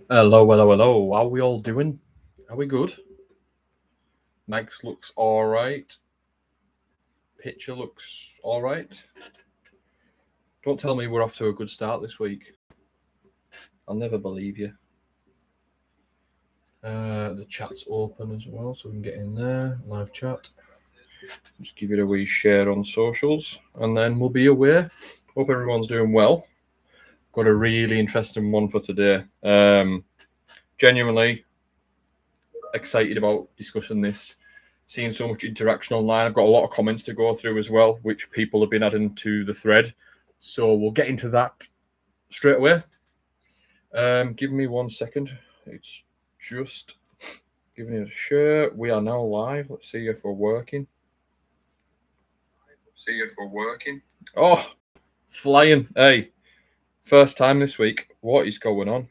Hello, hello, hello. How are we all doing? Are we good? Max looks all right. Picture looks all right. Don't tell me we're off to a good start this week. I'll never believe you. The chat's open as well, so we can get in there. Live chat. Just give it a wee share on socials, and then we'll be away. Hope everyone's doing well. Got a really interesting one for today. Genuinely excited about discussing this. Seeing so much interaction online. I've got a lot of comments to go through as well, which people have been adding to the thread. So we'll get into that straight away. Give me 1 second. It's just giving it a share. We are now live. Let's see if we're working. Oh, flying. Hey, first time this week. What is going on?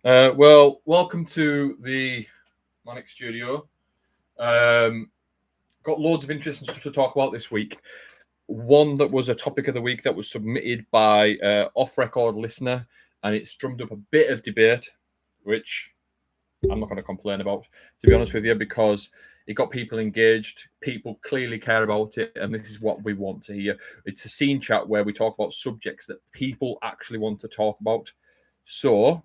Well, welcome to the Manic Studio. Got loads of interesting stuff to talk about this week. One that was a topic of the week that was submitted by off-record listener, and it's drummed up a bit of debate, which I'm not going to complain about, to be honest with you, because it got people engaged. People clearly care about it, and this is what we want to hear. It's a scene chat where we talk about subjects that people actually want to talk about. So,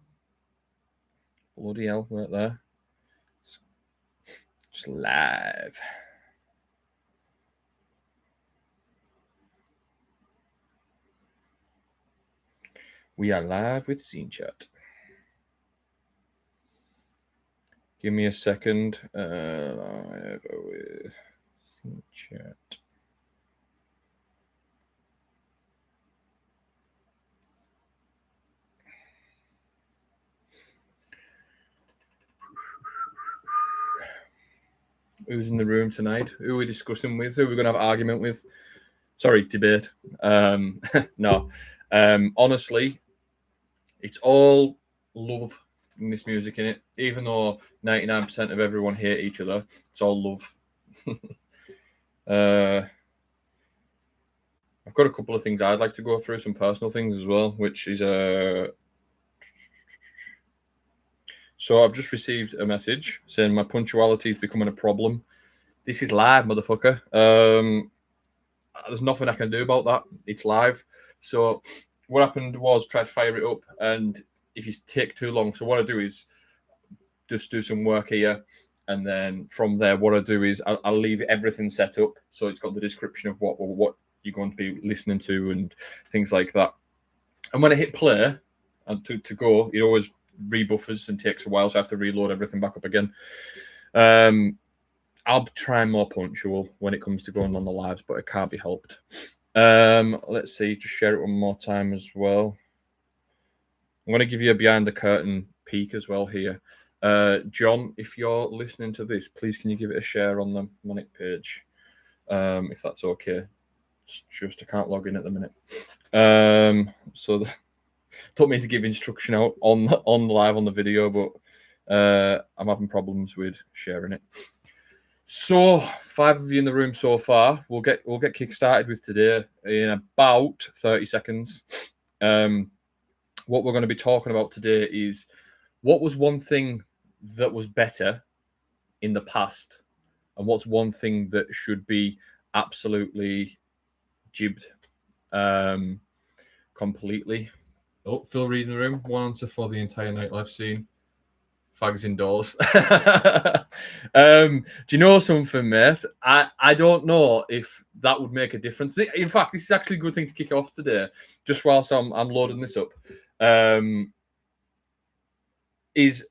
bloody hell, right there. Just live. We are live with Scene Chat. Give me a second. Live with Scene Chat. Who's in the room tonight? Who are we discussing with? Who are we going to have an argument with? Sorry, debate. No. Honestly, it's all love in this music, innit? Even though 99% of everyone hate each other, it's all love. I've got a couple of things I'd like to go through, some personal things as well, which is So I've just received a message saying my punctuality is becoming a problem. This is live, motherfucker. There's nothing I can do about that. It's live. So what happened was try to fire it up, and if you take too long, so what I do is just do some work here, and then from there, what I do is I'll leave everything set up, so it's got the description of what you're going to be listening to and things like that. And when I hit play and to go, it always rebuffers and takes a while, so I have to reload everything back up again. I'll try and more punctual when it comes to going on the lives, but it can't be helped. Let's see, just share it one more time as well. I'm going to give you a behind the curtain peek as well here. John, if you're listening to this, please can you give it a share on the Manic page, if that's okay. It's just I can't log in at the minute. Don't mean to give instruction out on live on the video, but I'm having problems with sharing it. So 5 of you in the room so far. We'll get kick-started with today in about 30 seconds. What we're going to be talking about today is what was one thing that was better in the past, and what's one thing that should be absolutely jibbed completely. Oh, Phil Reed in the room. One answer for the entire nightlife scene. Fags indoors. Do you know something, mate? I don't know if that would make a difference. In fact, this is actually a good thing to kick off today, just whilst I'm loading this up. Is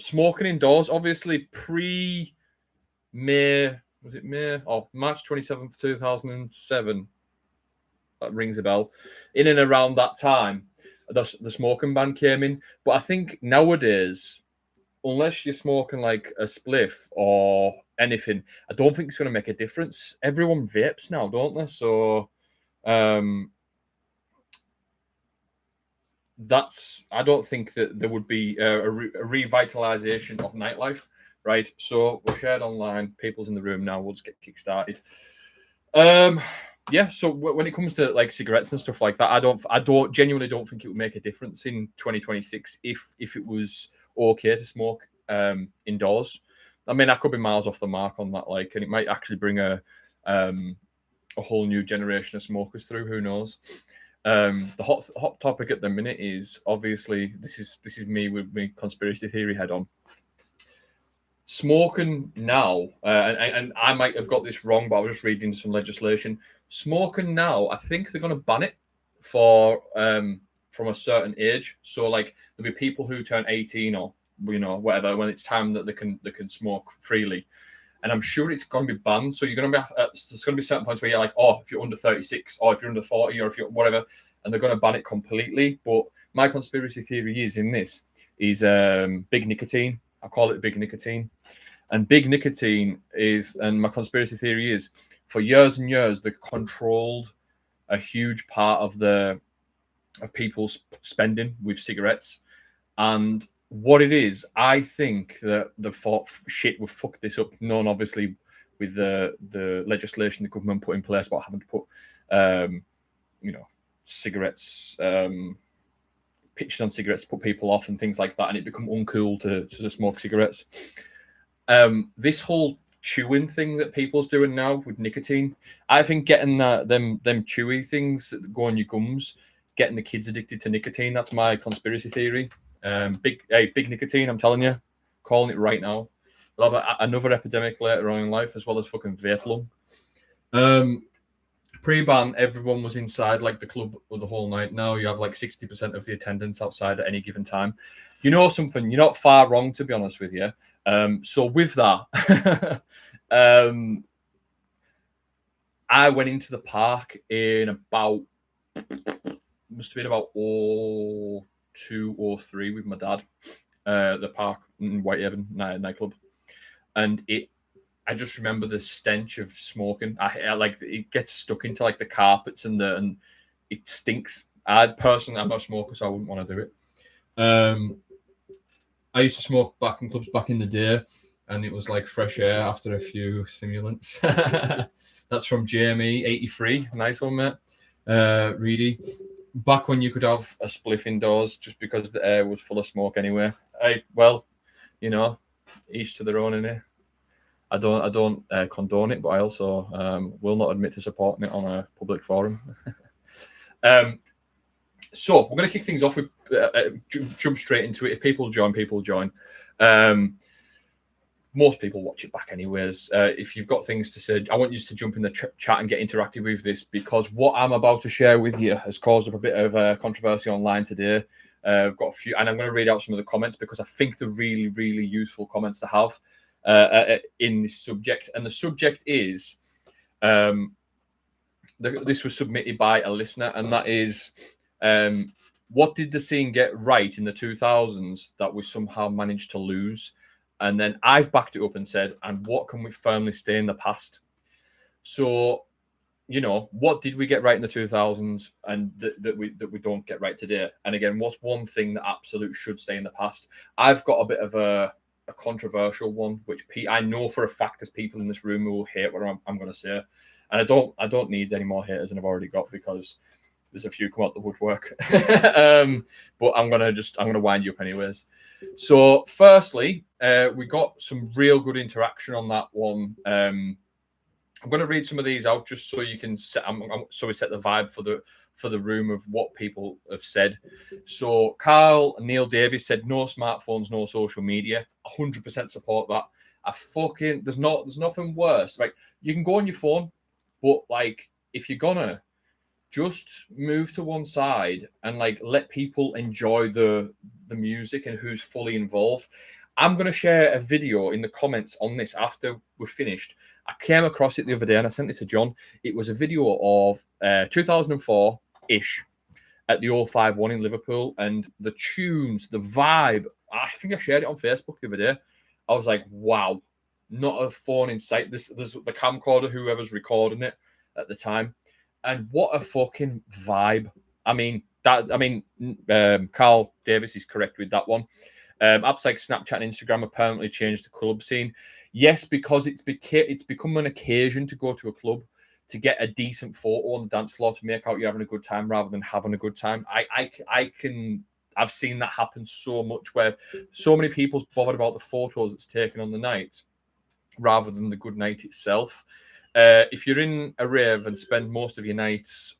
smoking indoors, obviously pre-May, was it May? Oh, March 27th, 2007. That rings a bell. In and around that time, the smoking ban came in. But I think nowadays, unless you're smoking like a spliff or anything, I don't think it's going to make a difference. Everyone vapes now, don't they? So I don't think that there would be a revitalization of nightlife, right? So we're shared online. People's in the room now. We'll just get kick-started. Yeah, so when it comes to like cigarettes and stuff like that, I genuinely don't think it would make a difference in 2026 if it was okay to smoke indoors. I mean, I could be miles off the mark on that, like, and it might actually bring a whole new generation of smokers through. Who knows? The hot topic at the minute is obviously this is me with my conspiracy theory head on. Smoking now, and I might have got this wrong, but I was just reading some legislation. Smoking now, I think they're going to ban it for from a certain age. So like there'll be people who turn 18 or whatever when it's time that they can smoke freely, and I'm sure it's going to be banned. So you're going to be there's going to be certain points where you're like, oh, if you're under 36 or if you're under 40 or if you're whatever, and they're going to ban it completely. But my conspiracy theory is big nicotine. I call it big nicotine. And big nicotine and my conspiracy theory is, for years and years, they controlled a huge part of people's spending with cigarettes. And what it is, I think that the thought shit will fuck this up. Known obviously with the legislation the government put in place about having to put, cigarettes, pictures on cigarettes to put people off and things like that, and it become uncool to smoke cigarettes. This whole chewing thing that people's doing now with nicotine, I think getting them chewy things that go on your gums, getting the kids addicted to nicotine. That's my conspiracy theory. Big nicotine. I'm telling you, calling it right now. We'll have another epidemic later on in life, as well as fucking vape lung. Pre-ban, everyone was inside like the club the whole night. Now you have like 60% of the attendance outside at any given time. You know something? You're not far wrong, to be honest with you. So with that, I went into the park in must have been about 2 or 3 with my dad. The park in Whitehaven nightclub, and I just remember the stench of smoking. I like it gets stuck into like the carpets and it stinks. I'm not a smoker, so I wouldn't want to do it. I used to smoke back in clubs back in the day, and it was like fresh air after a few stimulants. That's from Jamie 83. Nice one, mate. Reedy. Back when you could have a spliff indoors just because the air was full of smoke anyway. Each to their own in here. I don't condone it, but I also will not admit to supporting it on a public forum. So we're going to kick things off with jump straight into it. If people join, most people watch it back anyways. If you've got things to say, I want you to jump in the chat and get interactive with this, because what I'm about to share with you has caused up a bit of controversy online today. I've got a few, and I'm going to read out some of the comments because I think they're really, really useful comments to have in this subject. And the subject is, this was submitted by a listener, and that is, what did the scene get right in the 2000s that we somehow managed to lose? And then I've backed it up and said, and what can we firmly stay in the past? So, what did we get right in the 2000s and that we don't get right today? And again, what's one thing that absolute should stay in the past? I've got a bit of a controversial one, which I know for a fact there's people in this room who will hate what I'm going to say. And I don't need any more haters than I've already got, because there's a few come out the woodwork. But I'm gonna wind you up anyways. So firstly, we got some real good interaction on that one. I'm going to read some of these out just so you can set. So we set the vibe for the room of what people have said. So Carl Neil Davies said, no smartphones, no social media. 100% support that. There's nothing worse. Like, you can go on your phone, but like, if you're gonna just move to one side and like let people enjoy the music and who's fully involved. I'm going to share a video in the comments on this after we're finished. I came across it the other day and I sent it to John. It was a video of 2004-ish at the 051 in Liverpool, and the tunes, the vibe, I think I shared it on Facebook the other day. I was like, wow, not a phone in sight. This the camcorder, whoever's recording it at the time. And what a fucking vibe. Carl Davis is correct with that one. Apps like Snapchat and Instagram apparently changed the club scene. Yes, because it's become an occasion to go to a club. to get a decent photo on the dance floor to make out you're having a good time rather than having a good time. I've seen that happen so much where so many people's bothered about the photos it's taken on the night rather than the good night itself. If you're in a rave and spend most of your nights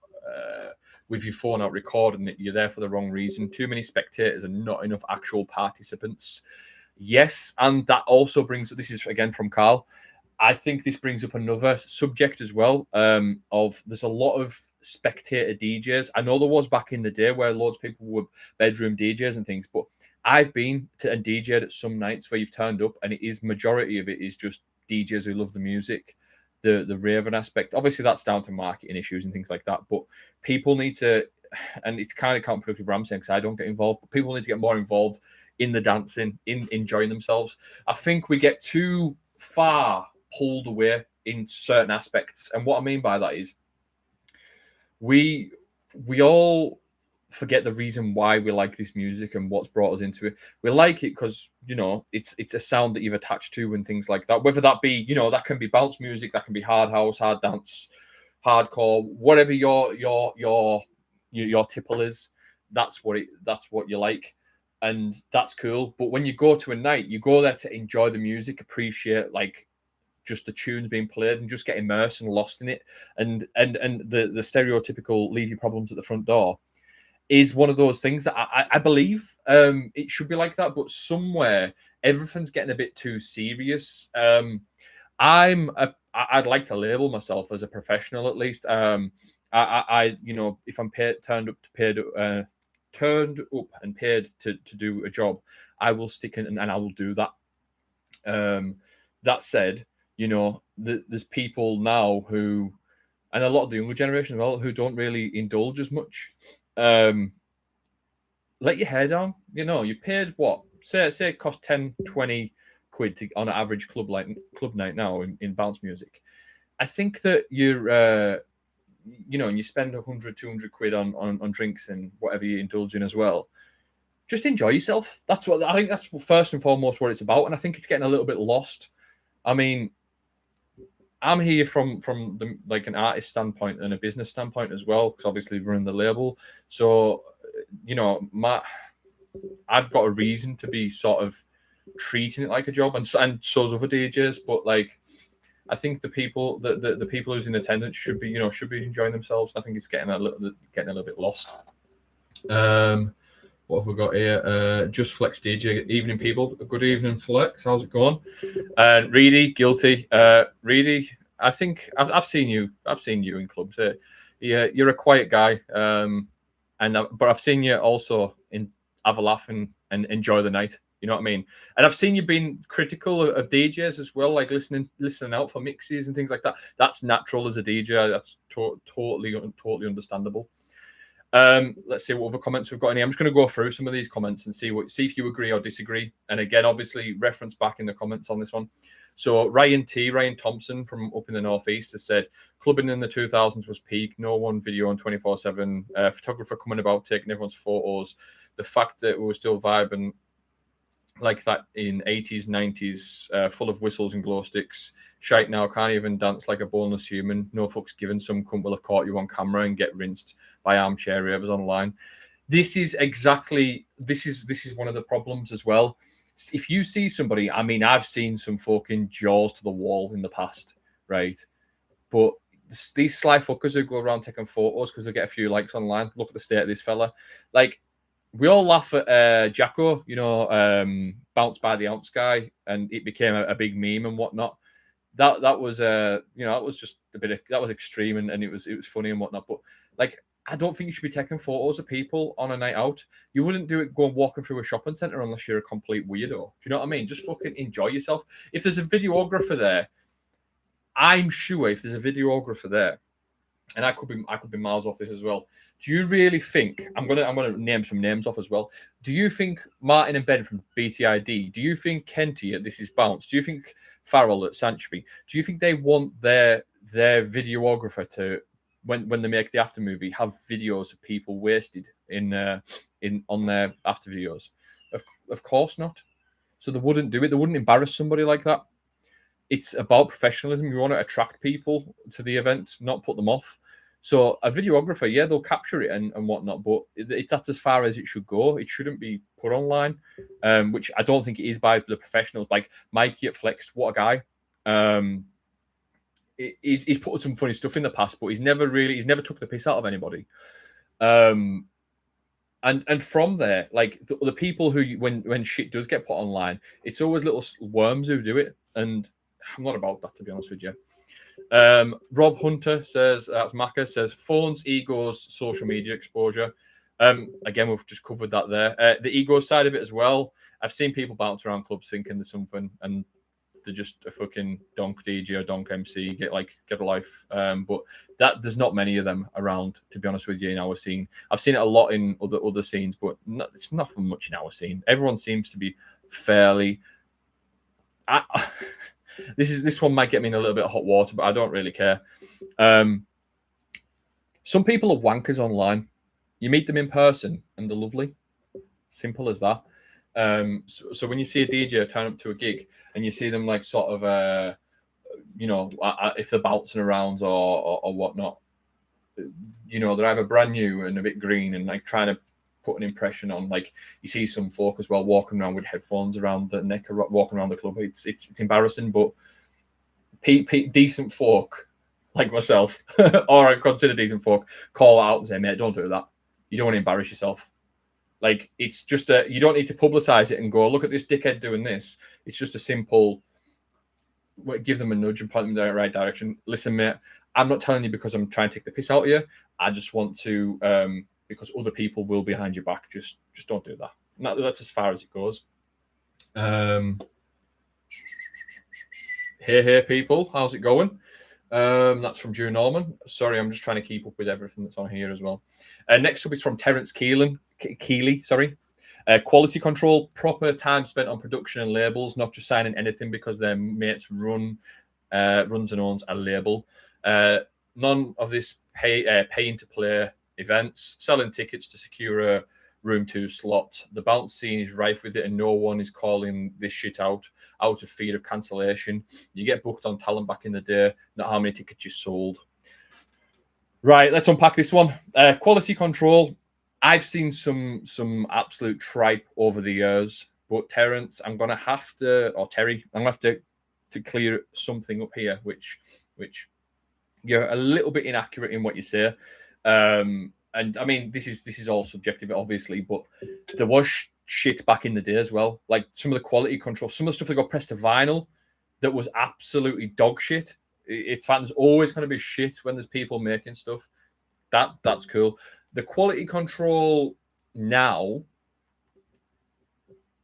with your phone out recording it, you're there for the wrong reason. Too many spectators and not enough actual participants. Yes, and that also brings, this is again from Carl, I think this brings up another subject as well, of there's a lot of spectator DJs. I know there was back in the day where loads of people were bedroom DJs and things, but I've been to and DJed at some nights where you've turned up and it is majority of it is just DJs who love the music, the raving aspect. Obviously, that's down to marketing issues and things like that, but people need to, and it's kind of counterproductive what I'm saying because I don't get involved, but people need to get more involved in the dancing, in enjoying themselves. I think we get too far pulled away in certain aspects, and what I mean by that is we all forget the reason why we like this music and what's brought us into it. We like it because it's a sound that you've attached to and things like that. Whether that be that can be bounce music, that can be hard house, hard dance, hardcore, whatever your tipple is. That's what you like, and that's cool. But when you go to a night, you go there to enjoy the music, appreciate just the tunes being played and just get immersed and lost in it. And the stereotypical leave your problems at the front door is one of those things that I believe it should be like that, but somewhere everything's getting a bit too serious. I'd like to label myself as a professional at least. If I'm turned up and paid to do a job, I will stick in and I will do that. That said, there's people now who, and a lot of the younger generation as well, who don't really indulge as much. Let your hair down. You paid what? Say it cost 10, 20 quid on an average club night now in bounce music. I think that you're, and you spend 100, 200 quid on drinks and whatever you indulge in as well. Just enjoy yourself. That's what I think. That's first and foremost what it's about. And I think it's getting a little bit lost. I mean, I'm here from an artist standpoint and a business standpoint as well, because obviously running the label. So, I've got a reason to be sort of treating it like a job, and so's other DJs. But I think the people who's in attendance should be enjoying themselves. I think it's getting a little bit lost. What have we got here? Just Flex DJ. Evening, people. Good evening, Flex. How's it going? And Reedy, guilty. Reedy, I think I've seen you. I've seen you in clubs. Yeah, you're a quiet guy. But I've seen you also have a laugh and enjoy the night. You know what I mean? And I've seen you being critical of DJs as well, like listening out for mixes and things like that. That's natural as a DJ. That's totally understandable. Let's see what other comments we've got in here. I'm just going to go through some of these comments and see if you agree or disagree. And again, obviously, reference back in the comments on this one. So Ryan Thompson from up in the Northeast has said, clubbing in the 2000s was peak. No one video on 24/7. Photographer coming about, taking everyone's photos. The fact that we were still vibing like that in 80s, 90s, full of whistles and glow sticks. Shite now, can't even dance like a boneless human. No fucks given. Some cunt will have caught you on camera and get rinsed by armchair ravers online. This is one of the problems as well. If you see somebody, I mean, I've seen some fucking jaws to the wall in the past, right? But these sly fuckers who go around taking photos because they get a few likes online. Look at the state of this fella. We all laugh at Jacko, bounced by the ounce guy, and it became a big meme and whatnot. That was that was just that was extreme and it was funny and whatnot. But I don't think you should be taking photos of people on a night out. You wouldn't do it going walking through a shopping center unless you're a complete weirdo. Do you know what I mean? Just fucking enjoy yourself. If there's a videographer there, I'm sure if there's a videographer there, and I could be miles off this as well. Do you really think I'm gonna name some names off as well? Do you think Martin and Ben from BTID? Do you think Kenty at This Is Bounce? Do you think Farrell at Sanctuary? Do you think they want their videographer to when they make the after movie have videos of people wasted on their after videos? Of course not. So they wouldn't do it. They wouldn't embarrass somebody like that. it's about professionalism. You want to attract people to the event, not put them off. So a videographer, yeah, they'll capture it and whatnot, but that's as far as it should go. It shouldn't be put online, which I don't think it is by the professionals. Like Mikey at Flex, what a guy. He's put some funny stuff in the past, but he's never took the piss out of anybody. And from there, like the people who when shit does get put online, it's always little worms who do it, and I'm not about that, to be honest with you. Rob Hunter says, that's Macca, says phones, egos, social media exposure. Again, we've just covered that there. The ego side of it as well. I've seen people bounce around clubs thinking there's something, and they're just a fucking donk DJ or donk MC. Get a life. But there's not many of them around, to be honest with you, in our scene. I've seen it a lot in other scenes, but it's not much in our scene. Everyone seems to be fairly. This one might get me in a little bit of hot water, but I don't really care. Some people are wankers online. You meet them in person and they're lovely. Simple as that. So when you see a DJ turn up to a gig and you see them like sort of, if they're bouncing around or whatnot, they're either brand new and a bit green and like trying to put an impression on. Like you see some folk as well walking around with headphones around the neck, walking around the club. It's embarrassing, but decent folk like myself, or I consider decent folk, call out and say, mate, don't do that. You don't want to embarrass yourself. Like it's just you don't need to publicize it and go, look at this dickhead doing this. It's just a simple give them a nudge and point them in the right direction. Listen, mate, I'm not telling you because I'm trying to take the piss out of you. I just want to because other people will behind your back. Just don't do that. That's as far as it goes. Hey, people, how's it going? That's from Drew Norman. Sorry, I'm just trying to keep up with everything that's on here as well. Next up is from Terence Keeley. Quality control, proper time spent on production and labels, not just signing anything because their mates runs and owns a label. None of this paying to play events, selling tickets to secure a room 2 slot. The bounce scene is rife with it and no one is calling this shit out of fear of cancellation. You get booked on talent back in the day, not how many tickets you sold. Right, let's unpack this one. Quality control. I've seen some absolute tripe over the years, but Terence, I'm gonna have to, or Terry, I'm gonna have to clear something up here, which you're a little bit inaccurate in what you say. And I mean, this is all subjective, obviously, but there was shit back in the day as well. Like some of the quality control, some of the stuff that got pressed to vinyl that was absolutely dog shit. It's fine. There's always going to be shit when there's people making stuff. That's cool. The quality control now,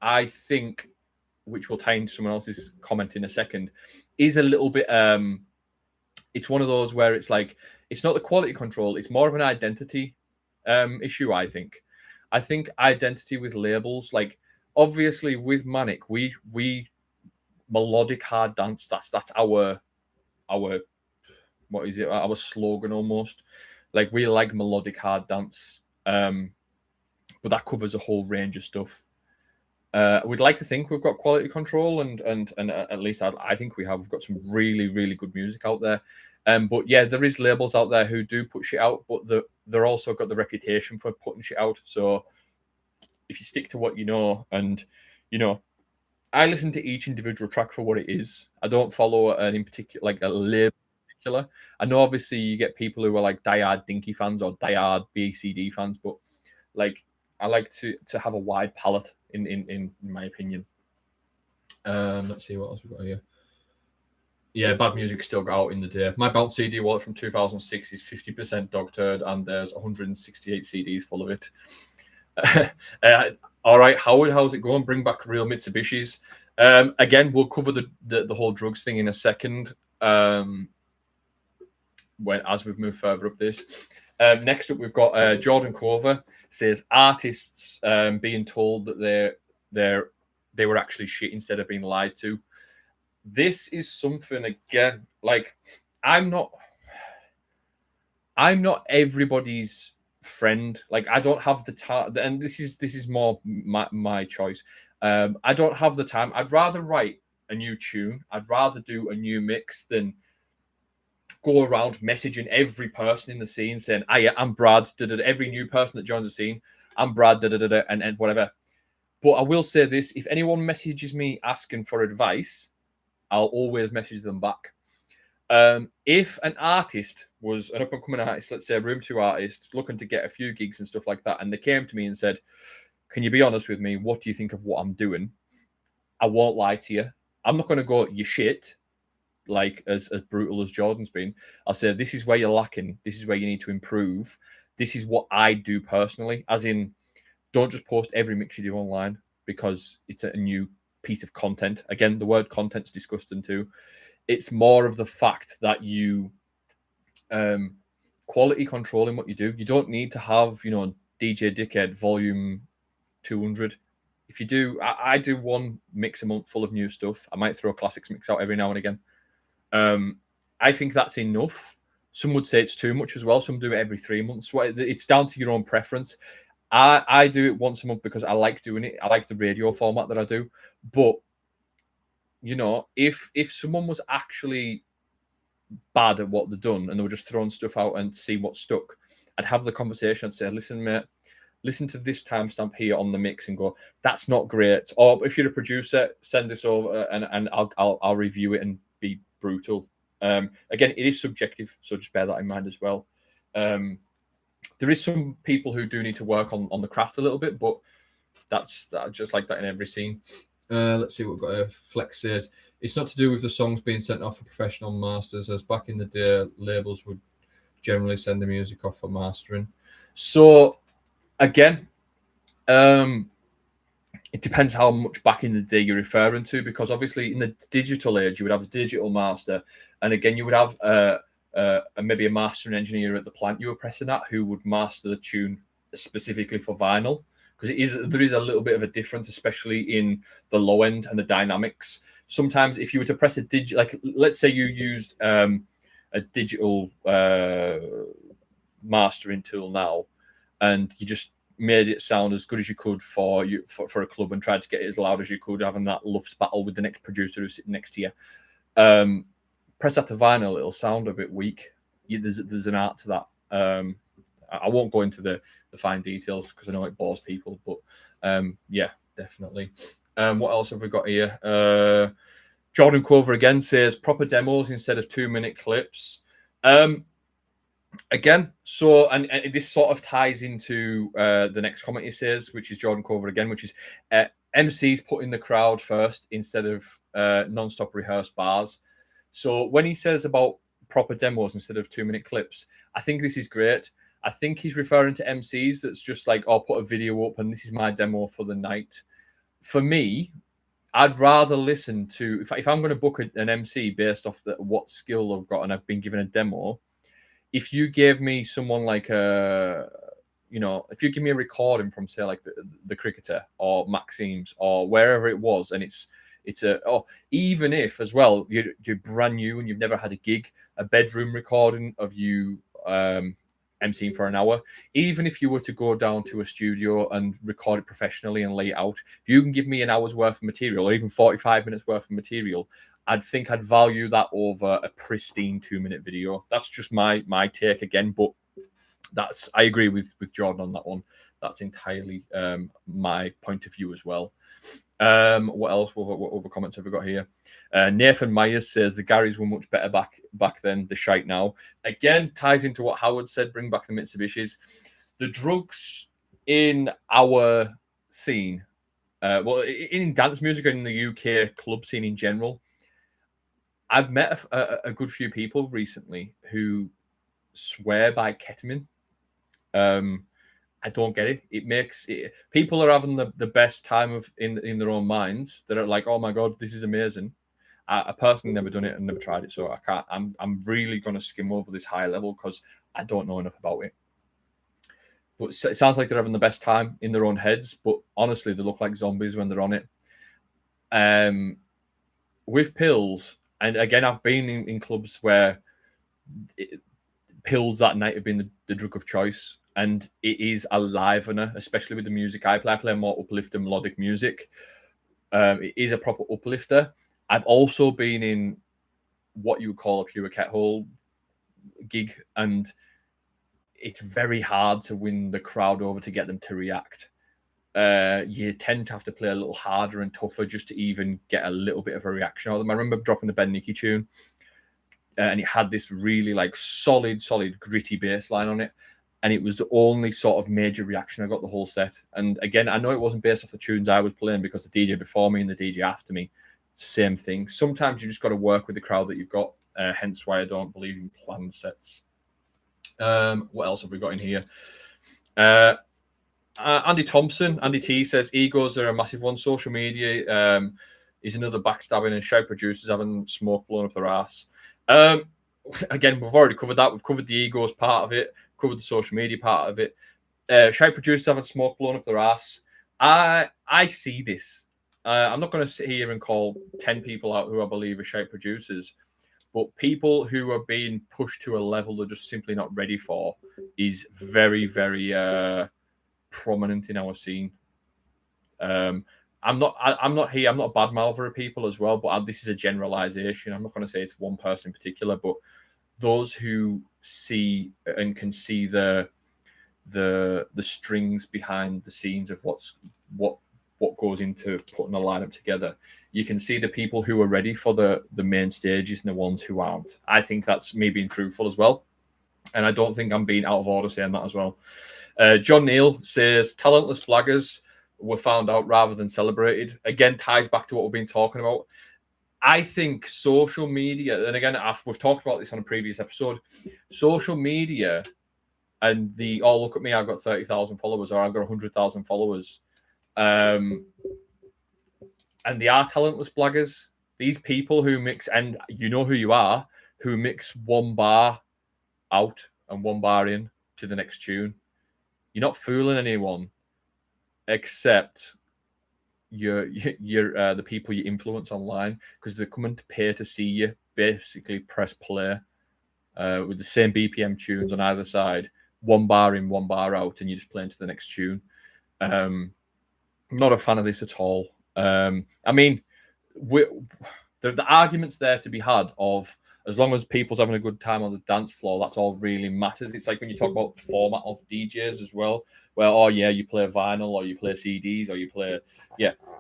I think, which will tie into someone else's comment in a second, is a little bit. It's one of those where it's like it's not the quality control; it's more of an identity issue. I think identity with labels, like obviously with Manic, we melodic hard dance. That's our what is it? Our slogan almost. Like we like melodic hard dance, but that covers a whole range of stuff. We'd like to think we've got quality control, and at least I think we have. We've got some really, really good music out there. But yeah, there is labels out there who do put shit out, but they're also got the reputation for putting shit out. So if you stick to what you know, and I listen to each individual track for what it is. I don't follow an in particular, like a label in particular. I know obviously you get people who are like diehard Dinky fans or diehard BCD fans, but like I like to have a wide palette in my opinion. Let's see what else we've got here. Yeah, bad music still got out in the day. My Bounce CD wallet from 2006 is 50% dog turd, and there's 168 CDs full of it. All right, Howard, how's it going? Bring back real Mitsubishis. Again, we'll cover the whole drugs thing in a second. As we move further up this. Next up, we've got Jordan Cover says artists being told that they were actually shit instead of being lied to. This is something again. Like I'm not everybody's friend. Like I don't have the time, and this is more my choice. I don't have the time. I'd rather write a new tune. I'd rather do a new mix than go around messaging every person in the scene saying, I'm Brad, every new person that joins the scene, I'm Brad, and whatever. But I will say this, if anyone messages me asking for advice, I'll always message them back. If an artist was an up-and-coming artist, let's say a Room 2 artist, looking to get a few gigs and stuff like that, and they came to me and said, can you be honest with me? What do you think of what I'm doing? I won't lie to you. I'm not going to go, you shit, like as brutal as Jordan's been. I'll say, this is where you're lacking. This is where you need to improve. This is what I do personally, as in, don't just post every mix you do online because it's a new piece of content. Again, the word content's disgusting too. It's more of the fact that you quality control in what you do. You don't need to have, DJ Dickhead volume 200. If you do, I do one mix a month full of new stuff. I might throw a classics mix out every now and again. I think that's enough. Some would say it's too much as well. Some do it every 3 months. It's down to your own preference. I do it once a month because I like doing it. I like the radio format that I do. But, if someone was actually bad at what they've done and they were just throwing stuff out and see what stuck, I'd have the conversation and say, listen, mate, listen to this timestamp here on the mix and go, that's not great. Or if you're a producer, send this over and I'll review it and be brutal. Again, it is subjective, so just bear that in mind as well. There is some people who do need to work on the craft a little bit, but that's just like that in every scene. Let's see what we've got. Flex says, it's not to do with the songs being sent off for professional masters, as back in the day, labels would generally send the music off for mastering. So, again, it depends how much back in the day you're referring to, because obviously in the digital age, you would have a digital master. And again, you would have maybe a mastering engineer at the plant you were pressing at who would master the tune specifically for vinyl. Because there is a little bit of a difference, especially in the low end and the dynamics. Sometimes if you were to press a digital, like let's say you used a digital mastering tool now, and you just made it sound as good as you could for a club and tried to get it as loud as you could, having that Luft's battle with the next producer who's sitting next to you. Press that to vinyl, it'll sound a bit weak. There's an art to that. I won't go into the fine details because I know it bores people, but yeah, definitely. What else have we got here? Jordan Quover again says proper demos instead of 2-minute clips. Again, so and this sort of ties into the next comment he says, which is Jordan Quover again, which is MCs putting the crowd first instead of non-stop rehearsed bars. So when he says about proper demos instead of 2-minute clips, I think this is great. I think he's referring to MCs that's just like, I'll put a video up and this is my demo for the night. For me, I'd rather listen to, if I'm going to book an MC based off what skill I've got and I've been given a demo, if you gave me someone like if you give me a recording from, say, like the Cricketer or Maxime's or wherever it was, and even if as well, you're brand new and you've never had a gig, a bedroom recording of you emceeing for an hour, even if you were to go down to a studio and record it professionally and lay it out, if you can give me an hour's worth of material or even 45 minutes worth of material, I'd think I'd value that over a pristine 2-minute video. That's just my take again, but I agree with Jordan on that one. That's entirely my point of view as well. What else? What other comments have we got here? Nathan Myers says the Garys were much better back then. The shite now. Again, ties into what Howard said. Bring back the Mitsubishis. The drugs in our scene, in dance music and in the UK club scene in general, I've met a good few people recently who swear by ketamine. I don't get it. It makes people are having the best time in their own minds. They're like, oh my god, this is amazing. I personally never done it and never tried it, so I can't. I'm really gonna skim over this high level because I don't know enough about it. But it sounds like they're having the best time in their own heads. But honestly, they look like zombies when they're on it. With pills, and again, I've been in clubs where pills that night have been the drug of choice. And it is a livener, especially with the music I play. I play more uplifting melodic music. It is a proper uplifter. I've also been in what you would call a pure kettle gig, and it's very hard to win the crowd over to get them to react. You tend to have to play a little harder and tougher just to even get a little bit of a reaction out of them. I remember dropping the Ben Nicky tune, and it had this really like solid, gritty bass line on it. And it was the only sort of major reaction I got the whole set. And again, I know it wasn't based off the tunes I was playing, because the DJ before me and the DJ after me, same thing. Sometimes you just got to work with the crowd that you've got. Hence why I don't believe in planned sets. What else have we got in here? Andy Thompson, Andy T says egos are a massive one. Social media is another backstabbing, and shout producers having smoke blown up their ass. Again, we've already covered that. We've covered the egos part of it, covered the social media part of it. Shout producers having smoke blown up their ass. I see this. I'm not going to sit here and call 10 people out who I believe are shout producers, but people who are being pushed to a level they're just simply not ready for is very, very prominent in our scene. I'm not here. I'm not a bad mouther of people as well, but this is a generalization. I'm not going to say it's one person in particular, but those who see and can see the strings behind the scenes of what goes into putting a lineup together, you can see the people who are ready for the main stages and the ones who aren't. I think that's me being truthful as well, and I don't think I'm being out of order saying that as well. John Neal says talentless blaggers were found out rather than celebrated. Again, ties back to what we've been talking about. I think social media, and again, we've talked about this on a previous episode, social media and look at me, I've got 30,000 followers, or I've got 100,000 followers. And they are talentless blaggers. These people who mix, and you know who you are, who mix one bar out and one bar in to the next tune. You're not fooling anyone, except you're the people you influence online, because they're coming to pay to see you basically press play with the same BPM tunes on either side, one bar in, one bar out, and you're just playing to the next tune. Not a fan of this at all. I mean, the arguments there to be had of, as long as people's having a good time on the dance floor, that's all really matters. It's like when you talk about the format of DJs as well, where, oh yeah, you play vinyl or you play CDs or you play,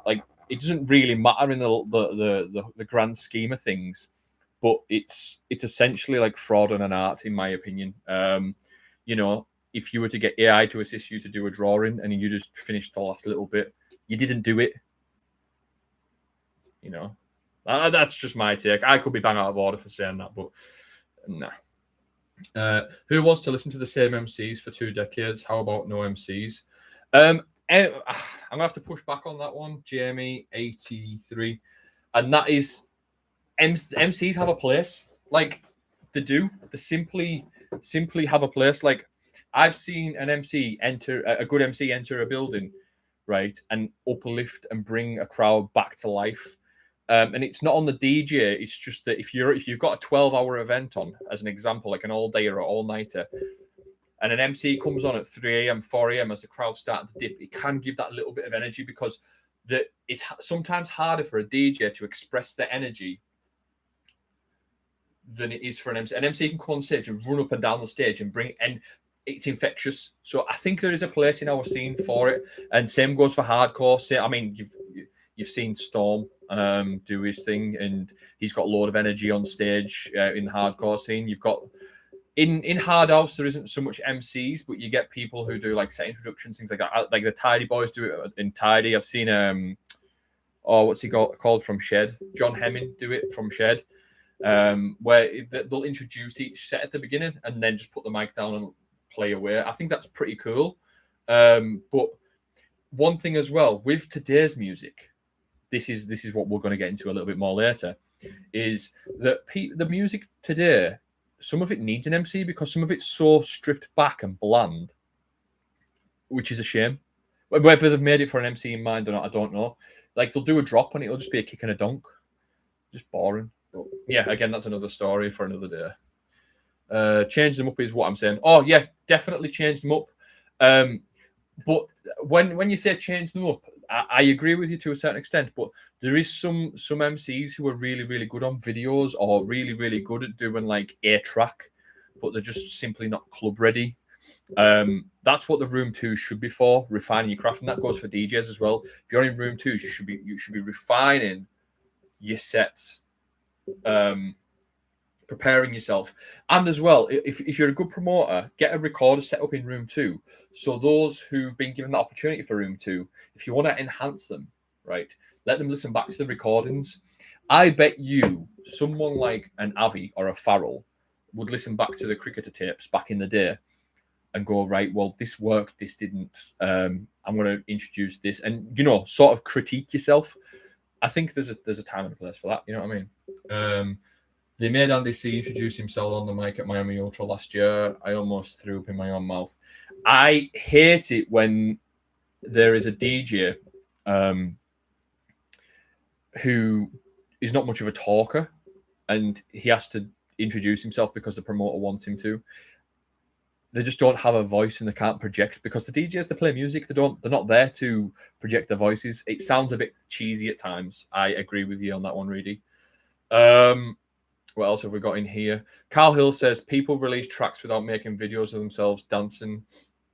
like it doesn't really matter in the grand scheme of things, but it's essentially like fraud and an art, in my opinion. If you were to get AI to assist you to do a drawing and you just finished the last little bit, you didn't do it. That's just my take. I could be bang out of order for saying that, but nah. Who wants to listen to the same MCs for 2 decades? How about no MCs? I'm gonna have to push back on that one, Jamie 83, and that is MCs have a place. Like they do. They simply have a place. Like I've seen an MC a good MC enter a building, right, and uplift and bring a crowd back to life. And it's not on the DJ. It's just that if you've got a 12-hour event on, as an example, like an all-day or all-nighter, and an MC comes on at 3 a.m., 4 a.m. as the crowd's starting to dip, it can give that little bit of energy, because it's sometimes harder for a DJ to express their energy than it is for an MC. An MC can come on stage and run up and down the stage and and it's infectious. So I think there is a place in our scene for it, and same goes for hardcore. I mean, you've seen Storm do his thing, and he's got a load of energy on stage in the hardcore scene. You've got in Hard House, there isn't so much MCs, but you get people who do like set introductions, things like that. Like the Tidy Boys do it in Tidy. I've seen what's he called from Shed? John Hemming do it from Shed, where they'll introduce each set at the beginning and then just put the mic down and play away. I think that's pretty cool. But one thing as well with today's music, this is what we're going to get into a little bit more later, is that the music today, some of it needs an MC because some of it's so stripped back and bland, which is a shame. Whether they've made it for an MC in mind or not, I don't know. Like they'll do a drop and it'll just be a kick and a dunk. Just boring. But yeah, again, that's another story for another day. Change them up is what I'm saying. Oh yeah, definitely change them up. But when you say change them up, I agree with you to a certain extent, but there is some MCs who are really really good on videos or really really good at doing like a track, but they're just simply not club ready. That's what the room two should be for, refining your craft, and that goes for DJs as well. If you're in room twos, you should be refining your sets, preparing yourself, and as well, if you're a good promoter, get a recorder set up in room two. So those who've been given the opportunity for room two, if you want to enhance them, right, let them listen back to the recordings. I bet you someone like an Avi or a Farrell would listen back to the cricketer tapes back in the day and go, right, well, this worked, this didn't. I'm going to introduce this, and sort of critique yourself. I think there's a time and a place for that. You know what I mean? They made Andy C introduce himself on the mic at Miami Ultra last year. I almost threw up in my own mouth. I hate it when there is a DJ who is not much of a talker, and he has to introduce himself because the promoter wants him to. They just don't have a voice and they can't project, because the DJs, they play music. They're not there to project their voices. It sounds a bit cheesy at times. I agree with you on that one, Reedy. What else have we got in here? Carl Hill says people release tracks without making videos of themselves dancing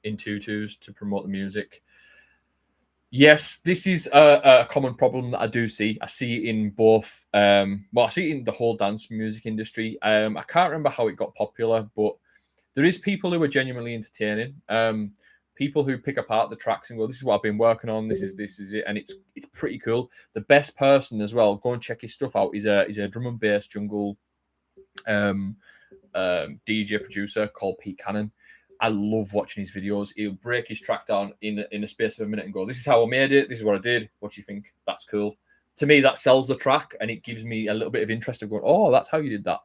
in tutus to promote the music. Yes, this is a common problem that I do see. I see it in both. I see it in the whole dance music industry. I can't remember how it got popular, but there is people who are genuinely entertaining. People who pick apart the tracks and go, "This is what I've been working on. This is it," and it's pretty cool. The best person as well, go and check his stuff out. He's a drum and bass jungle DJ producer called Pete Cannon. I love watching his videos. He'll break his track down in the space of a minute and go, "This is how I made it. This is what I did. What do you think?" That's cool. To me, that sells the track, and it gives me a little bit of interest of going, "Oh, that's how you did that."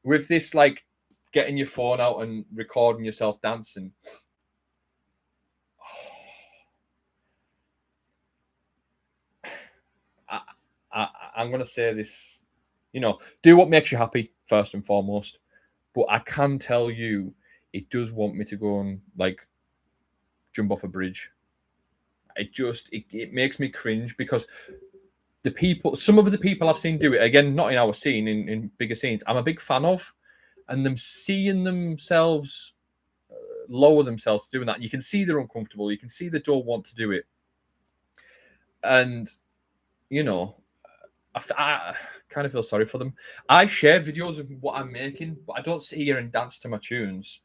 With this, like getting your phone out and recording yourself dancing. I'm going to say this, do what makes you happy first and foremost. But I can tell you, it does want me to go and like jump off a bridge. It makes me cringe, because some of the people I've seen do it, again, not in our scene, in bigger scenes, I'm a big fan of, and them seeing themselves lower themselves doing that. You can see they're uncomfortable. You can see they don't want to do it. And, I kind of feel sorry for them. I share videos of what I'm making, but I don't sit here and dance to my tunes.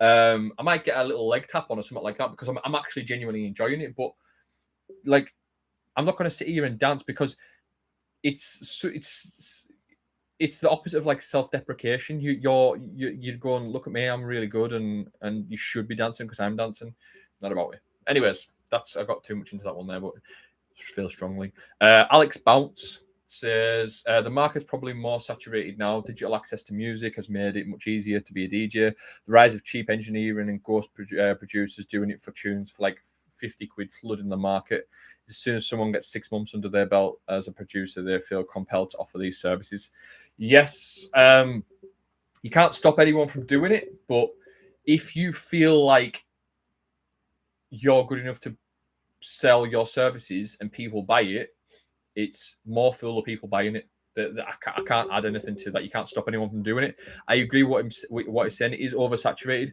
I might get a little leg tap on or something like that, because I'm actually genuinely enjoying it. But like, I'm not going to sit here and dance, because it's the opposite of like self-deprecation. You're going, "Look at me, I'm really good, and you should be dancing because I'm dancing." Not about it. Anyways, I got too much into that one there, but I feel strongly. Alex Bounce says the market's probably more saturated now. Digital access to music has made it much easier to be a DJ. The rise of cheap engineering and ghost producers doing it for tunes for like 50 quid flooding the market. As soon as someone gets 6 months under their belt as a producer, they feel compelled to offer these services. Yes, you can't stop anyone from doing it, but if you feel like you're good enough to sell your services and people buy it, it's more full of people buying it. I can't add anything to that. You can't stop anyone from doing it. I agree what he's saying. It is oversaturated.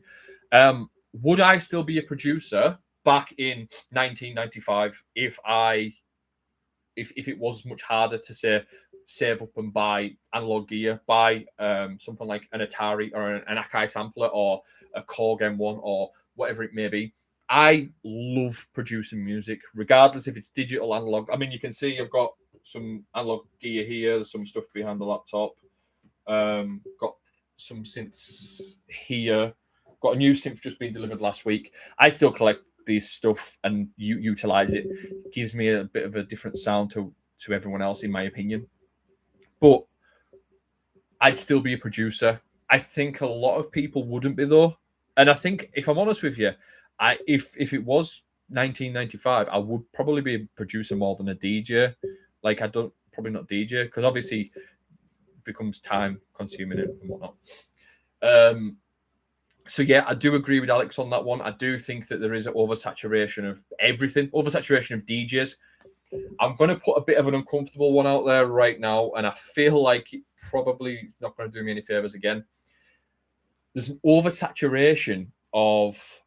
Would I still be a producer back in 1995 if it was much harder to say save up and buy analog gear, buy something like an Atari or an Akai sampler or a Korg M1 or whatever it may be? I love producing music, regardless if it's digital, analog. I mean, you can see I've got some analog gear here. There's some stuff behind the laptop. Got some synths here. Got a new synth just being delivered last week. I still collect this stuff and utilize it. It gives me a bit of a different sound to everyone else, in my opinion. But I'd still be a producer. I think a lot of people wouldn't be, though. And I think, if I'm honest with you, if it was 1995, I would probably be a producer more than a DJ. Like, probably not DJ, because obviously it becomes time consuming and whatnot. So yeah, I do agree with Alex on that one. I do think that there is an oversaturation of everything, oversaturation of DJs. I'm going to put a bit of an uncomfortable one out there right now, and I feel like it probably not going to do me any favors again. There's an oversaturation of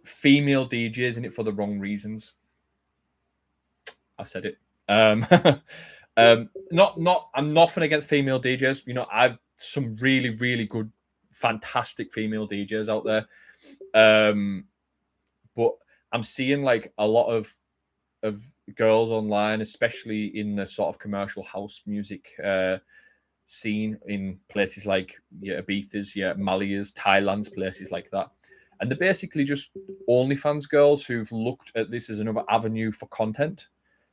female DJs in it for the wrong reasons. I said it. Not. I'm nothing against female DJs. You know, I've some really, really good, fantastic female DJs out there. But I'm seeing like a lot of girls online, especially in the sort of commercial house music scene in places like Ibiza's, Malia's, Thailand's, places like that. And they're basically just OnlyFans girls who've looked at this as another avenue for content.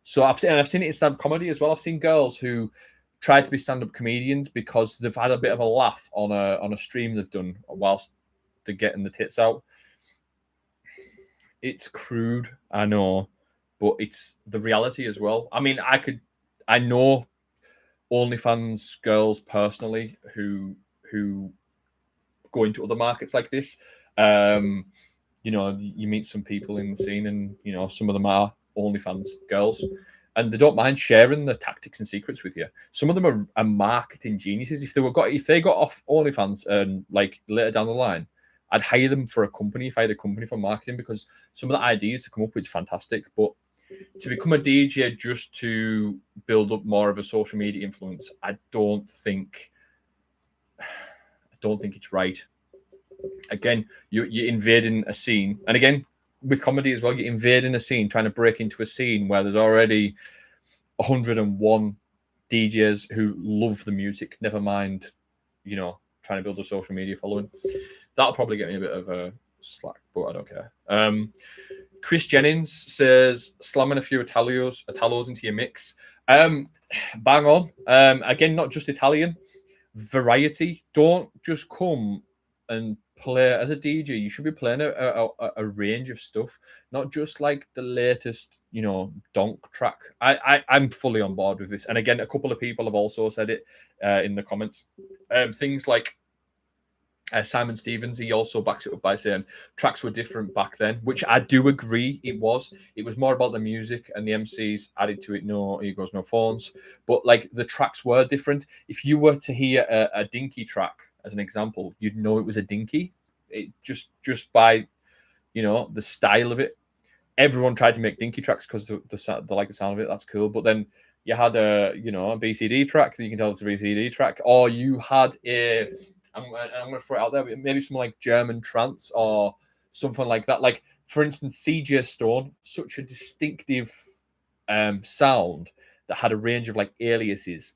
So I've seen it in stand-up comedy as well. I've seen girls who tried to be stand-up comedians because they've had a bit of a laugh on a stream they've done whilst they're getting the tits out. It's crude, I know, but it's the reality as well. I mean, I know OnlyFans girls personally who go into other markets like this. You know, you meet some people in the scene, and you know, some of them are OnlyFans girls, and they don't mind sharing the tactics and secrets with you. Some of them are marketing geniuses. If they got off OnlyFans and like later down the line, I'd hire them for a company if I had a company for marketing, because some of the ideas to come up with is fantastic. But to become a DJ just to build up more of a social media influence, I don't think it's right. Again, you're invading a scene, and again with comedy as well, you're invading a scene, trying to break into a scene where there's already 101 DJs who love the music. Never mind, you know, trying to build a social media following. That'll probably get me a bit of a slack, but I don't care. Chris Jennings says, slamming a few Italos into your mix. Bang on. Again, not just Italian. Variety. Don't just come and play as a DJ. You should be playing a range of stuff, not just like the latest, you know, donk track. I'm fully on board with this. And again, a couple of people have also said it in the comments. Things like Simon Stevens, he also backs it up by saying tracks were different back then, which I do agree it was. It was more about the music, and the MCs added to it no egos, no phones. But like the tracks were different. If you were to hear a dinky track as an example, you'd know it was a dinky. It just by, you know, the style of it. Everyone tried to make dinky tracks because they like the sound of it. That's cool. But then you had a BCD track that you can tell it's a BCD track, or you had a I'm going to throw it out there. Maybe some like German trance or something like that. Like, for instance, CJ Stone, such a distinctive sound that had a range of like aliases,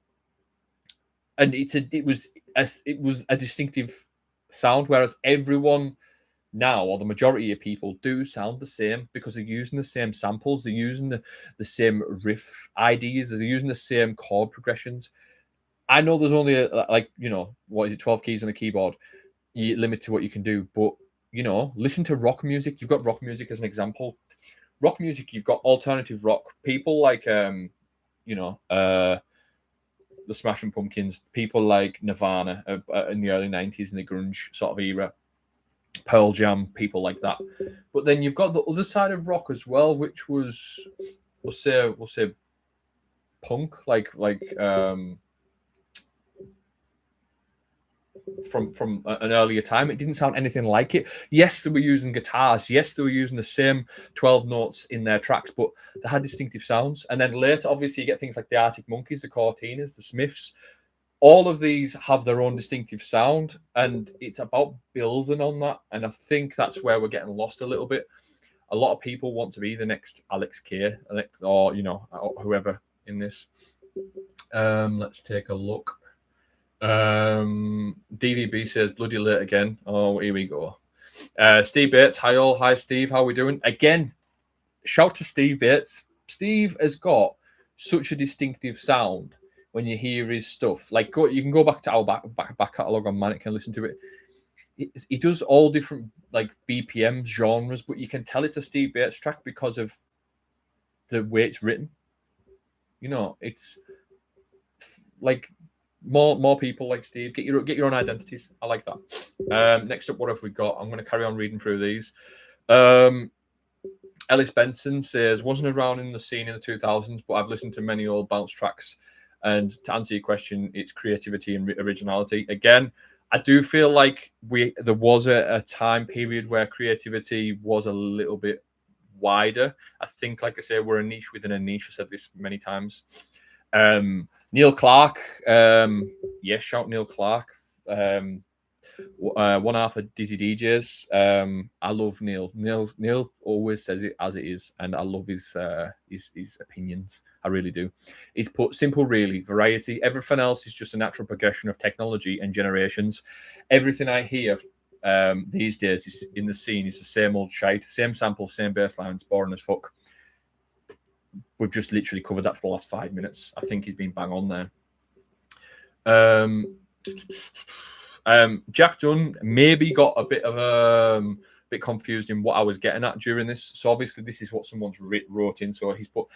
and it was a distinctive sound. Whereas everyone now, or the majority of people, do sound the same because they're using the same samples, they're using the same riff ideas, they're using the same chord progressions. I know there's only like, you know, what is it, 12 keys on a keyboard. You limit to what you can do, but you know, listen to rock music. You've got rock music as an example. Rock music, you've got alternative rock. People like the Smashing Pumpkins, people like Nirvana in the early 90s in the grunge sort of era. Pearl Jam, people like that. But then you've got the other side of rock as well, which was we'll say punk, like from an earlier time. It didn't sound anything like it. Yes, they were using guitars. Yes, they were using the same 12 notes in their tracks, but they had distinctive sounds. And then later, obviously, you get things like the Arctic Monkeys, the Cortinas, the Smiths. All of these have their own distinctive sound, and it's about building on that. And I think that's where we're getting lost a little bit. A lot of people want to be the next Alex K, or whoever in this. Let's take a look. DVB says bloody late again. Oh, here we go. Steve Bates, hi all. Hi Steve, how are we doing? Again, shout to Steve Bates. Steve has got such a distinctive sound when you hear his stuff. Like, you can go back to our back catalogue on Manic and listen to it. He does all different like BPMs, genres, but you can tell it's a Steve Bates track because of the way it's written. You know, it's like More people like Steve. Get your own identities. I like that. Next up, what have we got? I'm going to carry on reading through these. Ellis Benson says, wasn't around in the scene in the 2000s, but I've listened to many old bounce tracks. And to answer your question, it's creativity and originality. Again, I do feel like there was a time period where creativity was a little bit wider. I think, like I say, we're a niche within a niche. I said this many times. Neil Clark, yes, shout Neil Clark. One half of Dizzy DJs. I love Neil. Neil always says it as it is, and I love his opinions. I really do. He's put simple, really variety. Everything else is just a natural progression of technology and generations. Everything I hear these days is in the scene is the same old shite, same samples, same bass lines, boring as fuck. We've just literally covered that for the last 5 minutes. I think he's been bang on there. Jack Dunn maybe got a bit of bit confused in what I was getting at during this. So obviously this is what someone's wrote in. So he's put,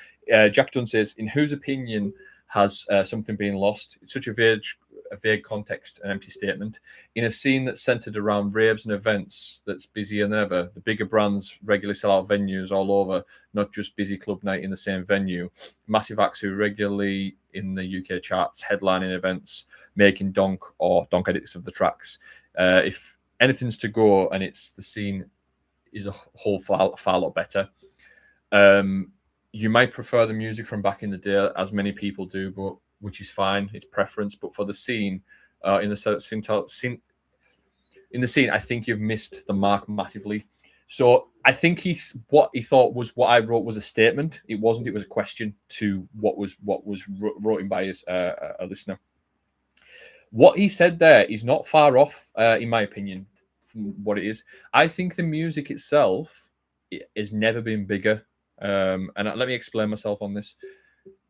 Jack Dunn says, in whose opinion has something been lost? It's such a vague context, an empty statement. In a scene that's centered around raves and events that's busier than ever, the bigger brands regularly sell out venues all over, not just busy club night in the same venue. Massive acts who regularly in the UK charts, headlining events, making donk edits of the tracks. If anything's to go, and it's the scene is a whole far lot better. You might prefer the music from back in the day, as many people do, but which is fine. It's preference. But for the scene, in the scene, I think you've missed the mark massively. So I think what he thought was what I wrote was a statement. It wasn't. It was a question to what was wrote in by a listener. What he said there is not far off, in my opinion, from what it is. I think the music itself has never been bigger. And let me explain myself on this.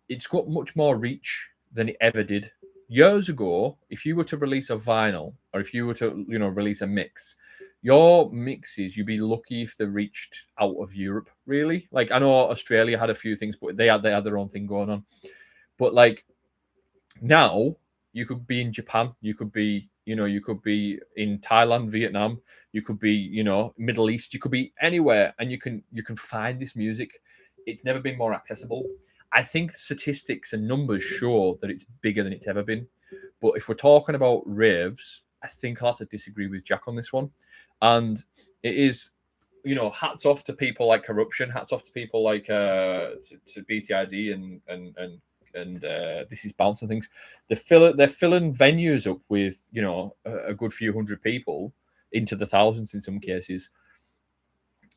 It's got much more reach than it ever did. Years ago, if you were to release a vinyl or if you were to, release a mix, your mixes, you'd be lucky if they reached out of Europe, really. Like, I know Australia had a few things, but they had their own thing going on. But like now, you could be in Japan, you could be in Thailand, Vietnam, you could be, Middle East, you could be anywhere, and you can find this music. It's never been more accessible. I think statistics and numbers show that it's bigger than it's ever been. But if we're talking about raves, I think I'll have to disagree with Jack on this one. And it is, hats off to people like Corruption, hats off to people like to BTID and This Is Bounce and things. They're filling venues up with, a good few hundred people, into the thousands in some cases.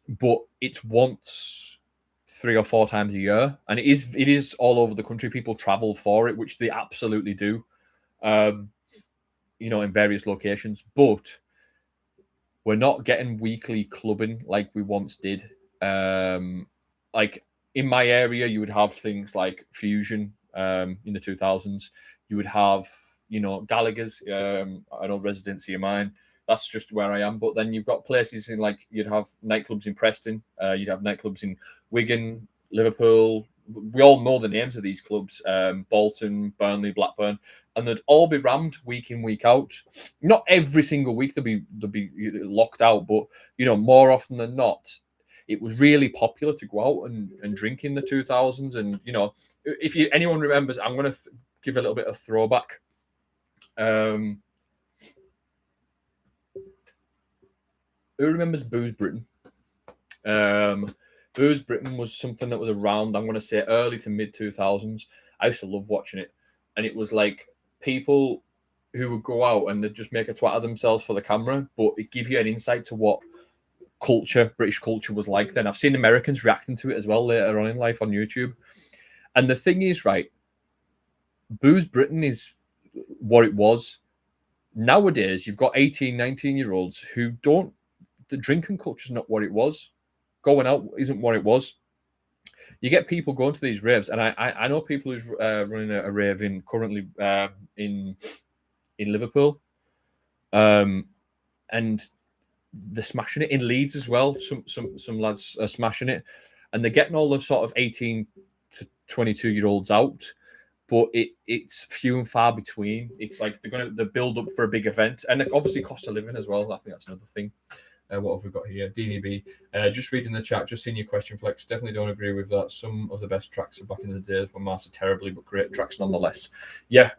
But it's once 3 or 4 times a year, and it is all over the country. People travel for it, which they absolutely do, in various locations. But we're not getting weekly clubbing like we once did. Like in my area, you would have things like Fusion in the 2000s. You would have, Gallagher's. I know Residency of Mine. That's just where I am. But then you've got places in you'd have nightclubs in Preston. You'd have nightclubs in Wigan, Liverpool. We all know the names of these clubs. Bolton, Burnley, Blackburn. And they'd all be rammed week in, week out. Not every single week they'll be locked out, but, more often than not, it was really popular to go out and drink in the 2000s. And, if anyone remembers, I'm going to give a little bit of throwback. Who remembers Booze Britain? Booze Britain was something that was around, I'm going to say, early to mid 2000s. I used to love watching it. And it was like people who would go out and they'd just make a twat of themselves for the camera, but it gave you an insight to what British culture was like then. I've seen Americans reacting to it as well later on in life on YouTube. And the thing is, right, Booze Britain is what it was. Nowadays, you've got 18, 19-year-olds who don't, the drinking culture is not what it was. Going out isn't what it was. You get people going to these raves, and I know people who's running a rave currently in Liverpool, and they're smashing it in Leeds as well. Some lads are smashing it, and they're getting all the sort of 18 to 22-year-olds out. but it's few and far between. It's like they build up for a big event, and obviously cost of living as well. I think that's another thing. What have we got here? DNB. Just reading the chat, just seeing your question, Flex. Definitely don't agree with that. Some of the best tracks are back in the day were mastered terribly, but great tracks nonetheless. Yeah.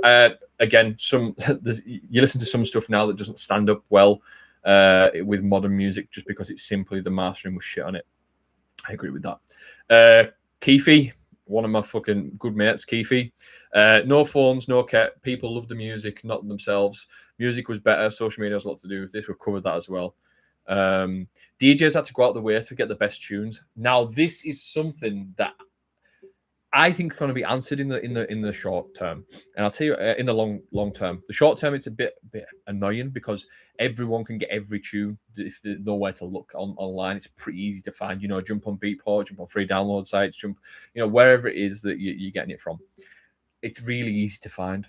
Again, you listen to some stuff now that doesn't stand up well with modern music just because it's simply the mastering was shit on it. I agree with that. Keefe, one of my fucking good mates, Keefe. No phones, no cat. People love the music, not themselves. Music was better. Social media has a lot to do with this. We've covered that as well. DJs had to go out the way to get the best tunes. Now, this is something that I think is going to be answered in the short term, and I'll tell you in the long term. The short term, it's a bit annoying because everyone can get every tune if there's nowhere to look online. It's pretty easy to find. Jump on Beatport, jump on free download sites, jump wherever it is that you're getting it from. It's really easy to find.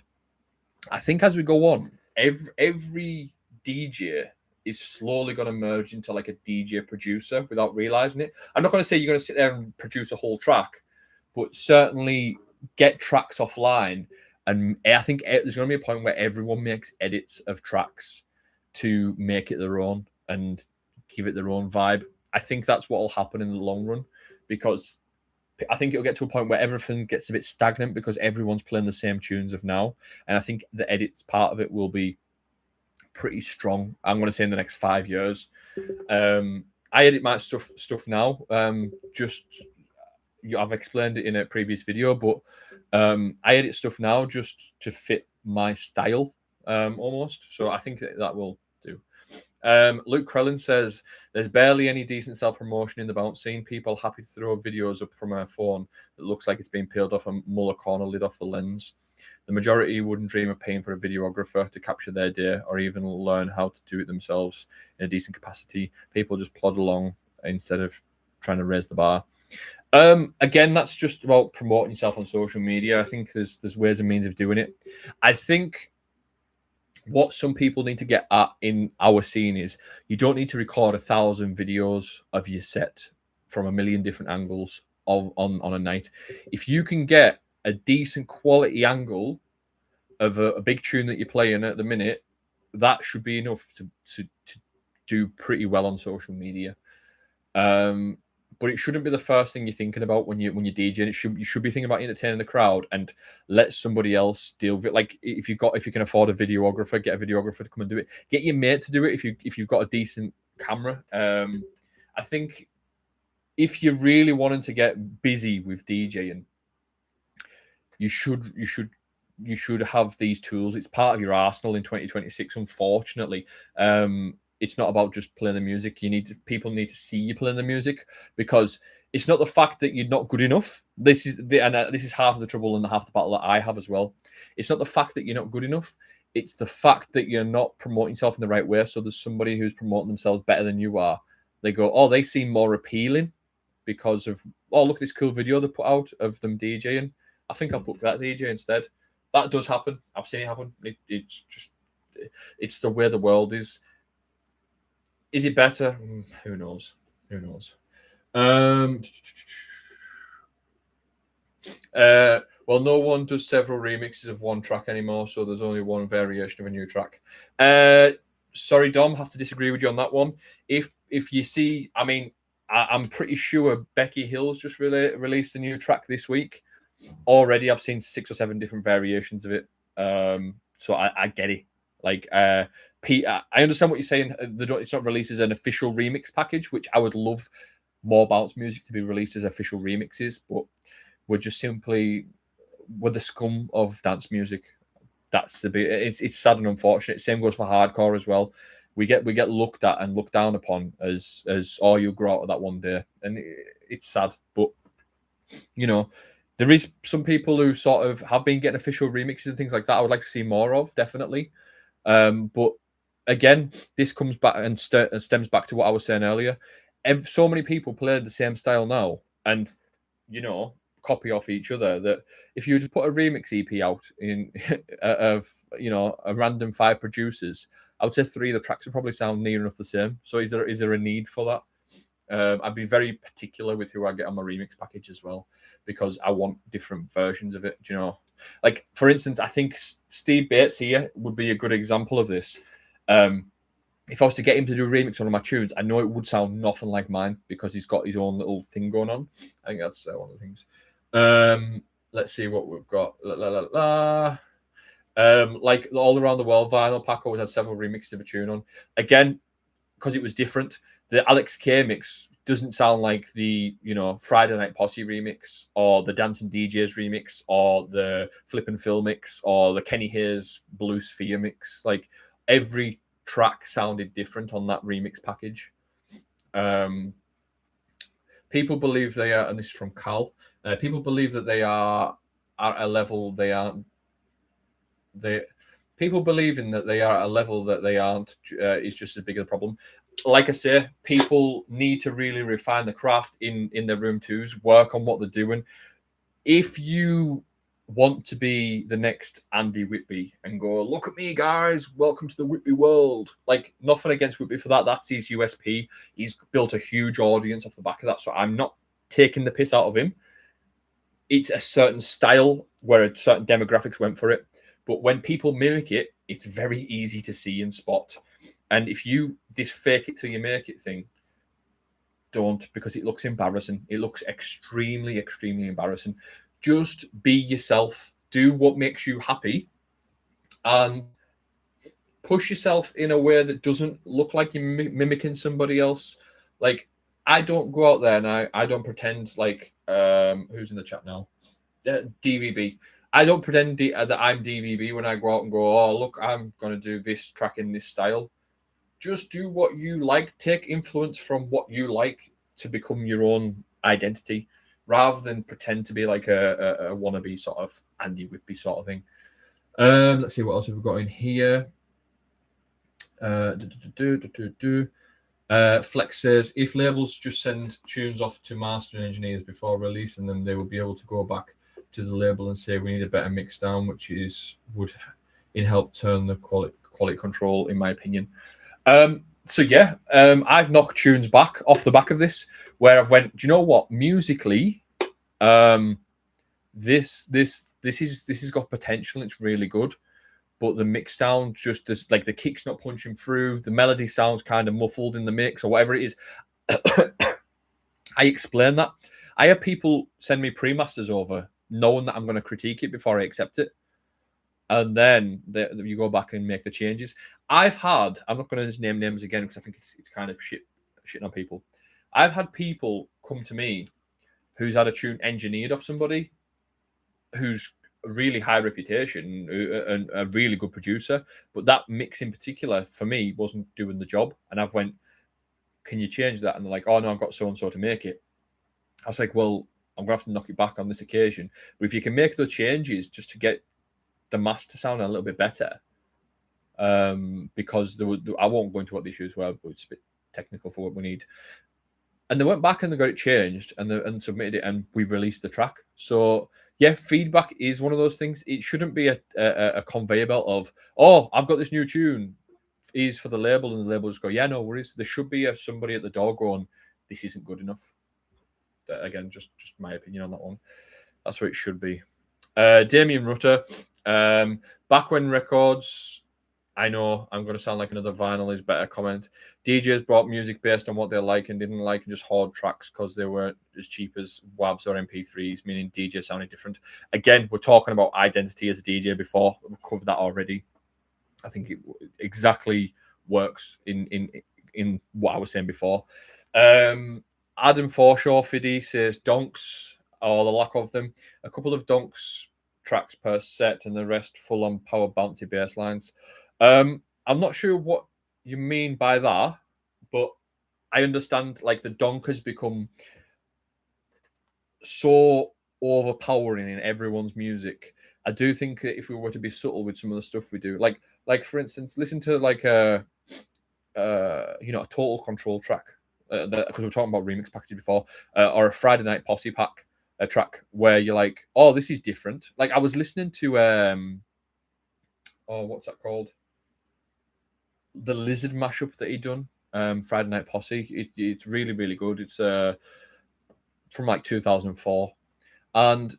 I think as we go on, every DJ is slowly going to merge into like a DJ producer without realizing it. I'm not going to say you're going to sit there and produce a whole track, but certainly get tracks offline. And I think there's going to be a point where everyone makes edits of tracks to make it their own and give it their own vibe. I think that's what will happen in the long run, because I think it'll get to a point where everything gets a bit stagnant because everyone's playing the same tunes of now. And I think the edits part of it will be pretty strong. I'm going to say in the next 5 years. I edit my stuff now. I've explained it in a previous video, but I edit stuff now just to fit my style almost. So I think that will do. Luke Krellin says there's barely any decent self-promotion in the bounce scene. People happy to throw videos up from a phone that looks like it's been peeled off a Muller corner lid off the lens. The majority wouldn't dream of paying for a videographer to capture their day or even learn how to do it themselves in a decent capacity. People just plod along instead of trying to raise the bar. Again, that's just about promoting yourself on social media. I think there's ways and means of doing it. I think what some people need to get at in our scene is you don't need to record 1,000 videos of your set from a million different angles on a night. If you can get a decent quality angle of a big tune that you're playing at the minute, that should be enough to do pretty well on social media. But it shouldn't be the first thing you're thinking about when you're DJing. You should be thinking about entertaining the crowd and let somebody else deal with it. Like if you can afford a videographer, get a videographer to come and do it. Get your mate to do it if you've got a decent camera. I think if you're really wanting to get busy with DJing, you should have these tools. It's part of your arsenal in 2026. Unfortunately, it's not about just playing the music. People need to see you playing the music, because it's not the fact that you're not good enough. This is half of the trouble and half the battle that I have as well. It's not the fact that you're not good enough. It's the fact that you're not promoting yourself in the right way. So there's somebody who's promoting themselves better than you are. They go, oh, they seem more appealing because of, oh, look, this cool video they put out of them DJing. I think I'll book that DJ instead. That does happen. I've seen it happen. It's the way the world is. Is it better? Who knows? Well, no one does several remixes of one track anymore, so there's only one variation of a new track. Sorry, Dom, have to disagree with you on that one. If you see, I mean, I'm pretty sure Becky Hill's just released a new track this week. Already, I've seen 6 or 7 different variations of it. So I get it. Like, Pete, I understand what you're saying. It's not released as an official remix package, which I would love more bounce music to be released as official remixes, but we're just simply the scum of dance music. That's the bit. It's sad and unfortunate. Same goes for hardcore as well. We get looked at and looked down upon as oh, you'll grow out of that one day, and it's sad. But there is some people who sort of have been getting official remixes and things like that. I would like to see more of, definitely. But again, this comes back and stems back to what I was saying earlier. So many people play the same style now, and copy off each other, that if you just put a remix EP out in of a random 5 producers, I would say 3 of the tracks would probably sound near enough the same. So is there a need for that? I'd be very particular with who I get on my remix package as well, because I want different versions of it. Do you know? Like, for instance, I think Steve Bates here would be a good example of this. If I was to get him to do a remix on one of my tunes, I know it would sound nothing like mine because he's got his own little thing going on. I think that's one of the things. Let's see what we've got. Like All Around the World vinyl pack always had several remixes of a tune on. Again, because it was different. The Alex K mix doesn't sound like the Friday Night Posse remix or the Dancing DJs remix or the Flippin' Phil mix or the Kenny Hayes Blue Sphere mix. Like every track sounded different on that remix package. People believe they are, and this is from Cal. People believe that they are at a level they aren't. People believing that they are at a level that they aren't is just as big a problem. Like I say, people need to really refine the craft in their room twos, work on what they're doing. If you want to be the next Andy Whitby and go, look at me, guys, welcome to the Whitby world. Like, nothing against Whitby for that. That's his USP. He's built a huge audience off the back of that. So I'm not taking the piss out of him. It's a certain style where certain demographics went for it. But when people mimic it, it's very easy to see and spot. And if you this fake it till you make it thing, don't, because it looks embarrassing. It looks extremely, extremely embarrassing. Just be yourself. Do what makes you happy, and push yourself in a way that doesn't look like you're mimicking somebody else. Like, I don't go out there and I don't pretend like who's in the chat now? DVB. I don't pretend that I'm DVB when I go out and go, oh, look, I'm going to do this track in this style. Just do what you like. Take influence from what you like to become your own identity, rather than pretend to be like a wannabe sort of Andy Whitby sort of thing. Let's see what else we've got in here. Flex says, if labels just send tunes off to mastering engineers before releasing them, they will be able to go back to the label and say we need a better mix down, which would help turn the quality control, in my opinion. So yeah, I've knocked tunes back off the back of this, where I've went, do you know what? Musically, this has got potential. It's really good, but the mix down just this, like the kick's not punching through. The melody sounds kind of muffled in the mix or whatever it is. I explain that. I have people send me pre-masters over, knowing that I'm going to critique it before I accept it. And then you go back and make the changes. I'm not going to name names again because I think it's kind of shitting on people. I've had people come to me who's had a tune engineered off somebody who's a really high reputation and a really good producer, but that mix in particular for me wasn't doing the job. And I've went, can you change that? And they're like, oh no, I've got so and so to make it. I was like, well, I'm gonna have to knock it back on this occasion. But if you can make the changes just to get the master sound a little bit better, because I won't go into what the issues were, but it's a bit technical for what we need. And they went back and they got it changed and submitted it, and we released the track. So yeah, feedback is one of those things. It shouldn't be a conveyor belt of, oh, I've got this new tune, is for the label, and the label just go, yeah, no worries. There should be somebody at the door going, this isn't good enough. Again, just my opinion on that one. That's what it should be. Damien Rutter, back when records, I know I'm going to sound like another vinyl is better comment. DJs brought music based on what they like and didn't like, and just hoard tracks because they weren't as cheap as WAVs or MP3s, meaning DJ sounded different. Again, we're talking about identity as a DJ before. We've covered that already. I think it exactly works in what I was saying before. Adam Forshaw Fiddy says donks, or the lack of them. A couple of donks tracks per set and the rest full on power bouncy bass lines. I'm not sure what you mean by that, but I understand like the donk has become so overpowering in everyone's music. I do think that if we were to be subtle with some of the stuff we do, like for instance, listen to like a Total Control track, because we were talking about remix packages before, or a Friday Night Posse pack, a track where you're like, oh, this is different. Like I was listening to what's that called? The Lizard mashup that he done. Friday Night Posse. It's really, really good. It's from like 2004, and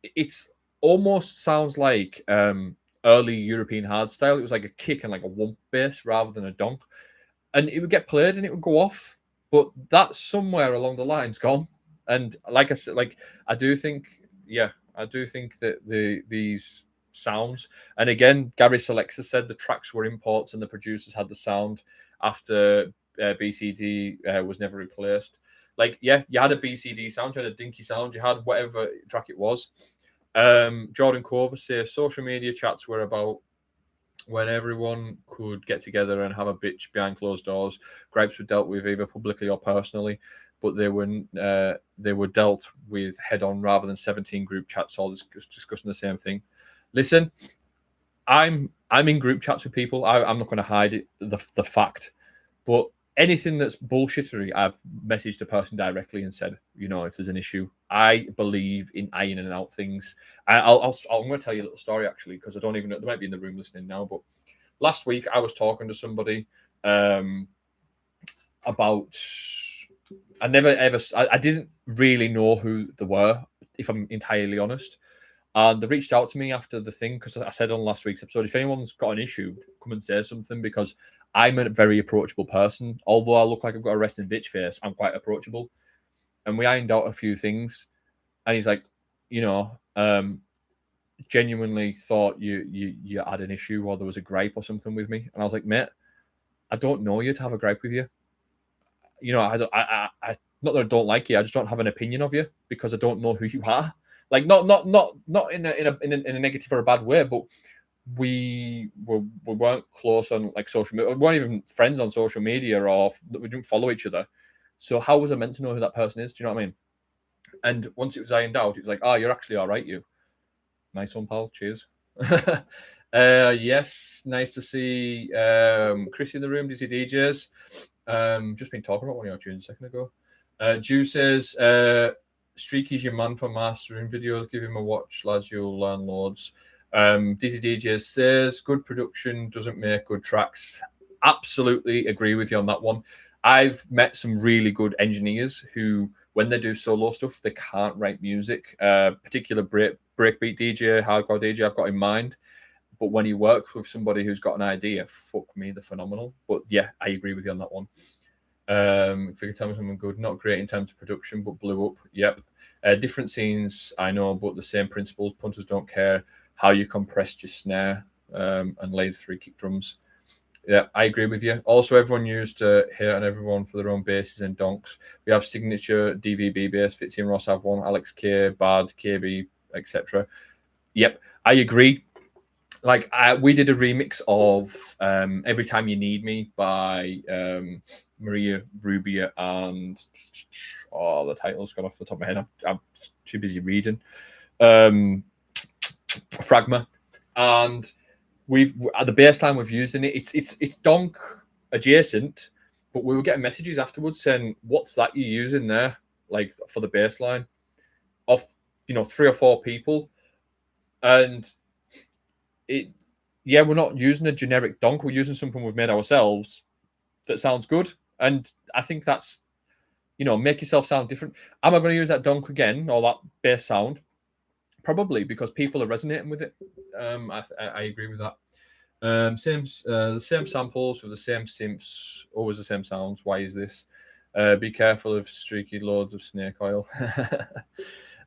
it's almost sounds like early European hardstyle. It was like a kick and like a wump bass rather than a donk, and it would get played and it would go off. But that's somewhere along the line's gone. And like I said, like I do think, yeah, I do think that these sounds, and again, Gary Selexa said the tracks were imports and the producers had the sound after BCD was never replaced. Like, yeah, you had a BCD sound, you had a dinky sound, you had whatever track it was. Jordan Cover says social media chats were about when everyone could get together and have a bitch behind closed doors. Gripes were dealt with either publicly or personally, but they were dealt with head on rather than 17 group chats all discussing the same thing. Listen, I'm in group chats with people. I'm not going to hide it, the fact, but anything that's bullshittery, I've messaged a person directly and said, if there's an issue, I believe in ironing out things. I'm going to tell you a little story actually, because I don't even know, they might be in the room listening now, but last week I was talking to somebody about, I didn't really know who they were, if I'm entirely honest. And they reached out to me after the thing because I said on last week's episode, if anyone's got an issue, come and say something, because I'm a very approachable person. Although I look like I've got a resting bitch face, I'm quite approachable. And we ironed out a few things. And he's like, genuinely thought you had an issue or there was a gripe or something with me. And I was like, mate, I don't know you to have a gripe with you. I not that I don't like you, I just don't have an opinion of you because I don't know who you are. Like not in a negative or a bad way, but we weren't close on like social media. We weren't even friends on social media, or we didn't follow each other. So how was I meant to know who that person is? Do you know what I mean? And once it was ironed out, it was like, you're actually all right, you. Nice one, pal. Cheers. Yes, nice to see Chris in the room. Dizzy DJs. Just been talking about one of your tunes a second ago. Jew says, Streaky's your man for mastering videos. Give him a watch, lads. You'll learn loads. Dizzy DJs says, good production doesn't make good tracks. Absolutely agree with you on that one. I've met some really good engineers who, when they do solo stuff, they can't write music. Particular breakbeat DJ, hardcore DJ I've got in mind. But when you work with somebody who's got an idea, fuck me, they're phenomenal. But yeah, I agree with you on that one. If you can tell me something good, not great in terms of production, but blew up. Yep. Different scenes, I know, but the same principles. Punters don't care how you compressed your snare and laid 3 kick drums. Yeah, I agree with you. Also, everyone used here and everyone for their own basses and donks. We have signature DVB bass. Fitzy and Ross have one. Alex K, Bad, KB, etc. Yep, I agree. Like we did a remix of "Every Time You Need Me" by Maria Rubia and the title's gone off the top of my head. I'm too busy reading. Fragma, and we've at the baseline we've used in it. It's donk adjacent, but we were getting messages afterwards saying, "What's that you're using there?" Like for the baseline, of 3 or 4 people, and we're not using a generic donk. We're using something we've made ourselves that sounds good, and I think that's make yourself sound different. Am I going to use that donk again or that bass sound? Probably, because people are resonating with it. I agree with that. The same samples with the same synths, always the same sounds. Why is this? Be careful of streaky loads of snake oil.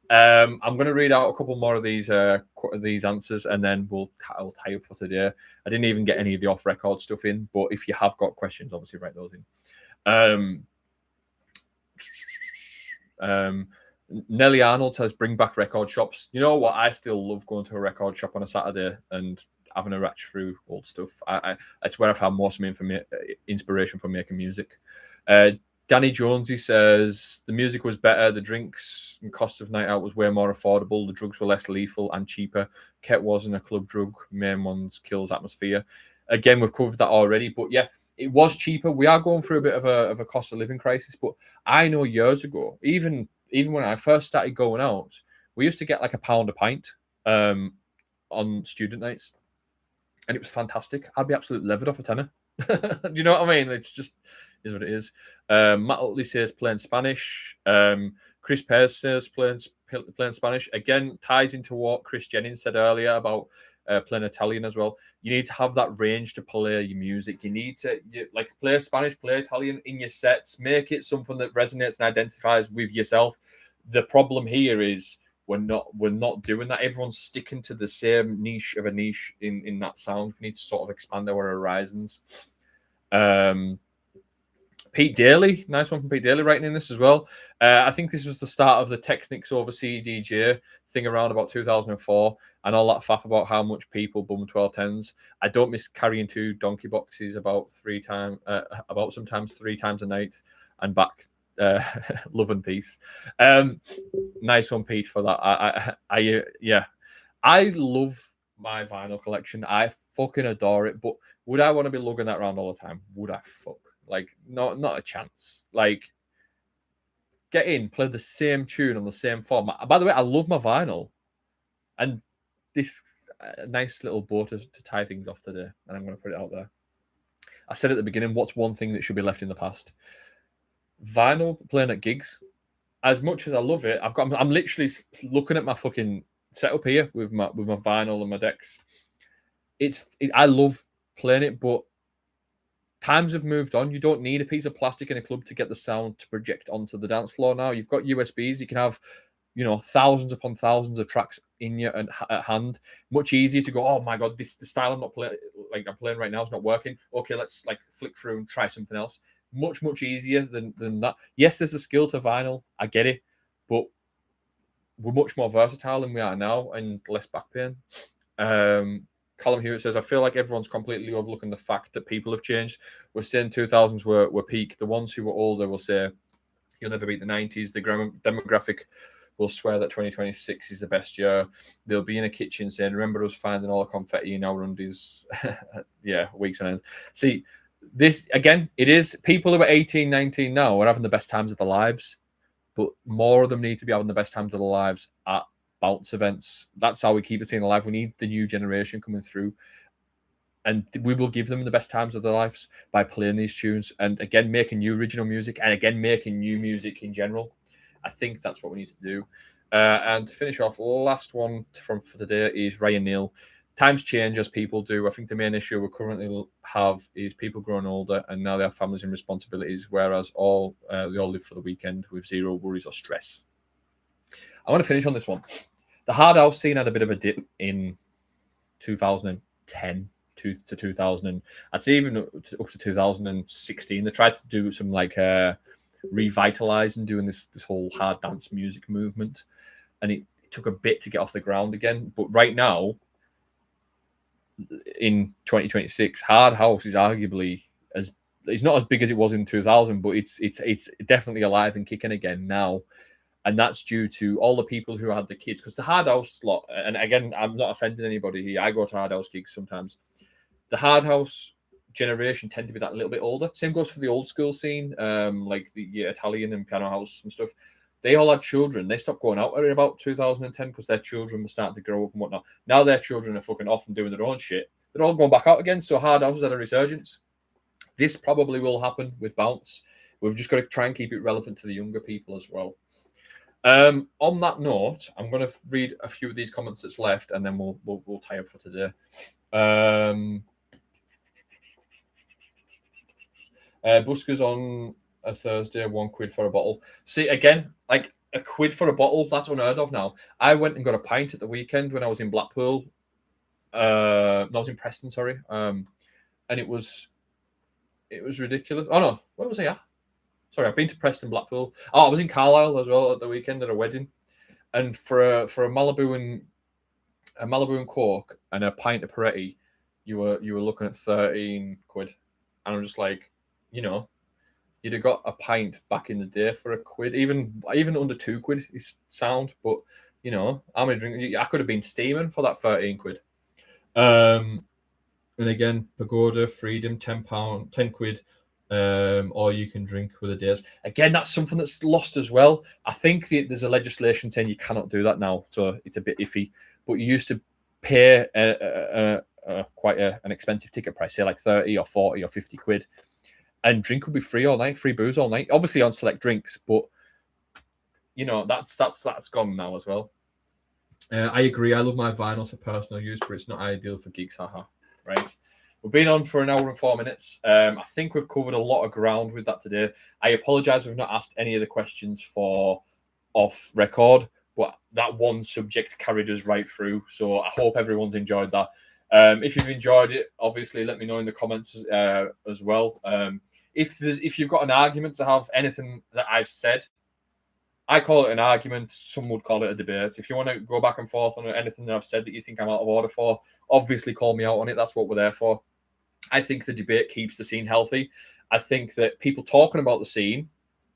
I'm going to read out a couple more of these answers, and then I'll tie up for today. I didn't even get any of the off-record stuff in, but if you have got questions, obviously write those in. Nelly Arnold says, bring back record shops. You know what? I still love going to a record shop on a Saturday and having a ratch through old stuff. It's where I've had most of my inspiration for making music. Danny Jonesy says, the music was better, the drinks and cost of night out was way more affordable, the drugs were less lethal and cheaper. Ket wasn't a club drug, main ones kills atmosphere. Again, we've covered that already, but yeah, it was cheaper. We are going through a bit of a cost of living crisis, but I know years ago, even when I first started going out, we used to get like £1 a pint on student nights, and it was fantastic. I'd be absolutely levered off a tenner. Do you know what I mean? It's just is what it is. Matt Utley says playing Spanish. Chris Pears says playing Spanish. Again, ties into what Chris Jennings said earlier about playing Italian as well. You need to have that range to play your music. You need to play Spanish, play Italian in your sets. Make it something that resonates and identifies with yourself. The problem here is we're not doing that. Everyone's sticking to the same niche in that sound. We need to sort of expand our horizons. Pete Daly, nice one from Pete Daly writing in this as well. I think this was the start of the Technics over CDJ thing around about 2004, and all that faff about how much people bum 1210s. I don't miss carrying 2 donkey boxes about sometimes 3 times a night and back. Love and peace. Nice one, Pete, for that. I love my vinyl collection. I fucking adore it. But would I want to be lugging that around all the time? Would I fuck? Not a chance. Get in, play the same tune on the same format. By the way, I love my vinyl, and this nice little bow to tie things off today, and I'm going to put it out there. I said at the beginning, what's one thing that should be left in the past? Vinyl playing at gigs. As much as I love it, I'm literally looking at my fucking setup here with my vinyl and my decks. I love playing it, but times have moved on. You don't need a piece of plastic in a club to get the sound to project onto the dance floor now. You've got USBs. You can have, thousands upon thousands of tracks in your at hand. Much easier to go, oh my God, the style I'm playing right now is not working. Okay, let's flick through and try something else. Much easier than that. Yes, there's a skill to vinyl. I get it. But we're much more versatile than we are now and less back pain. Colin Hewitt says, I feel like everyone's completely overlooking the fact that people have changed. We're saying 2000s were peak. The ones who were older will say, you'll never beat the 90s. The demographic will swear that 2026 is the best year. They'll be in a kitchen saying, remember us finding all the confetti in our undies. Yeah, weeks on end. See, this, again, it is people who are 18, 19 now are having the best times of their lives, but more of them need to be having the best times of their lives at bounce events. That's how we keep the scene alive. We need the new generation coming through, and we will give them the best times of their lives by playing these tunes and again making new original music and again making new music in general. I think that's what we need to do. And to finish off, last one for today is Ryan Neal. Times change as people do. I think the main issue we currently have is people growing older and now they have families and responsibilities, whereas they all live for the weekend with zero worries or stress. I want to finish on this one. The hard house scene had a bit of a dip in 2010 to 2000. I'd say even up to 2016. They tried to do some revitalizing, doing this whole hard dance music movement, and it took a bit to get off the ground again. But right now, in 2026, hard house is arguably it's not as big as it was in 2000, but it's definitely alive and kicking again now. And that's due to all the people who had the kids. Because the hard house lot, and again, I'm not offending anybody here. I go to hard house gigs sometimes. The hard house generation tend to be that little bit older. Same goes for the old school scene, like the Italian and piano house and stuff. They all had children. They stopped going out in about 2010 because their children were starting to grow up and whatnot. Now their children are fucking off and doing their own shit. They're all going back out again. So hard house is at a resurgence. This probably will happen with bounce. We've just got to try and keep it relevant to the younger people as well. On that note, I'm going to read a few of these comments that's left, and then we'll tie up for today. Buskers on a Thursday, £1 for a bottle. See, again, like £1 for a bottle, that's unheard of now. I went and got a pint at the weekend when I was in Blackpool. I was in Preston, sorry. And it was ridiculous. Oh no, where was I at? Sorry, I've been to Preston, Blackpool. Oh, I was in Carlisle as well at the weekend at a wedding, and for a Malibu and Coke and a pint of Peretti, you were looking at £13, and I'm just like, you'd have got a pint back in the day for £1, even under £2 is sound, but how many drinks? I could have been steaming for that £13. And again, Pagoda, Freedom, £10. Or you can drink with the days. Again, that's something that's lost as well. I think there's a legislation saying you cannot do that now, so it's a bit iffy. But you used to pay quite an expensive ticket price, say like 30 or 40 or 50 quid, and drink will be free all night, free booze all night, obviously on select drinks, but you know that's gone now as well. I agree. I love my vinyls for personal use, but it's not ideal for gigs. Haha. Right. We've been on for an hour and 4 minutes. I think we've covered a lot of ground with that today. I apologise we've not asked any of the questions for off record, but that one subject carried us right through. So I hope everyone's enjoyed that. If you've enjoyed it, obviously let me know in the comments as well. If you've got an argument to have anything that I've said, I call it an argument. Some would call it a debate. If you want to go back and forth on anything that I've said that you think I'm out of order for, obviously call me out on it. That's what we're there for. I think the debate keeps the scene healthy. I think that people talking about the scene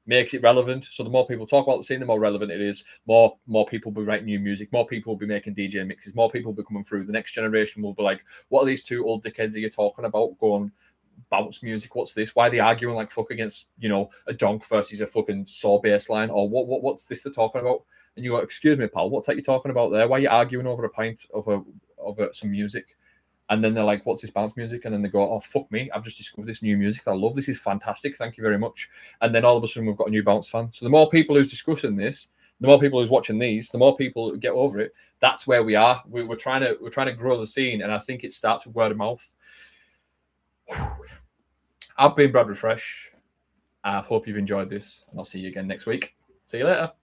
makes it relevant. So the more people talk about the scene, the more relevant it is. More people will be writing new music. More people will be making DJ mixes. More people will be coming through. The next generation will be like, what are these two old dickheads that you're talking about? Going bounce music. What's this? Why are they arguing like fuck against, you know, a donk versus a fucking saw bass line? Or what's this they're talking about? And you go, excuse me, pal, what's that you're talking about there? Why are you arguing over a pint of some music? And then they're like, what's this bounce music? And then they go, oh, fuck me. I've just discovered this new music that I love. This is fantastic. Thank you very much. And then all of a sudden we've got a new bounce fan. So the more people who's discussing this, the more people who's watching these, the more people get over it. That's where we are. We're trying to grow the scene. And I think it starts with word of mouth. I've been Brad Refresh. I hope you've enjoyed this. And I'll see you again next week. See you later.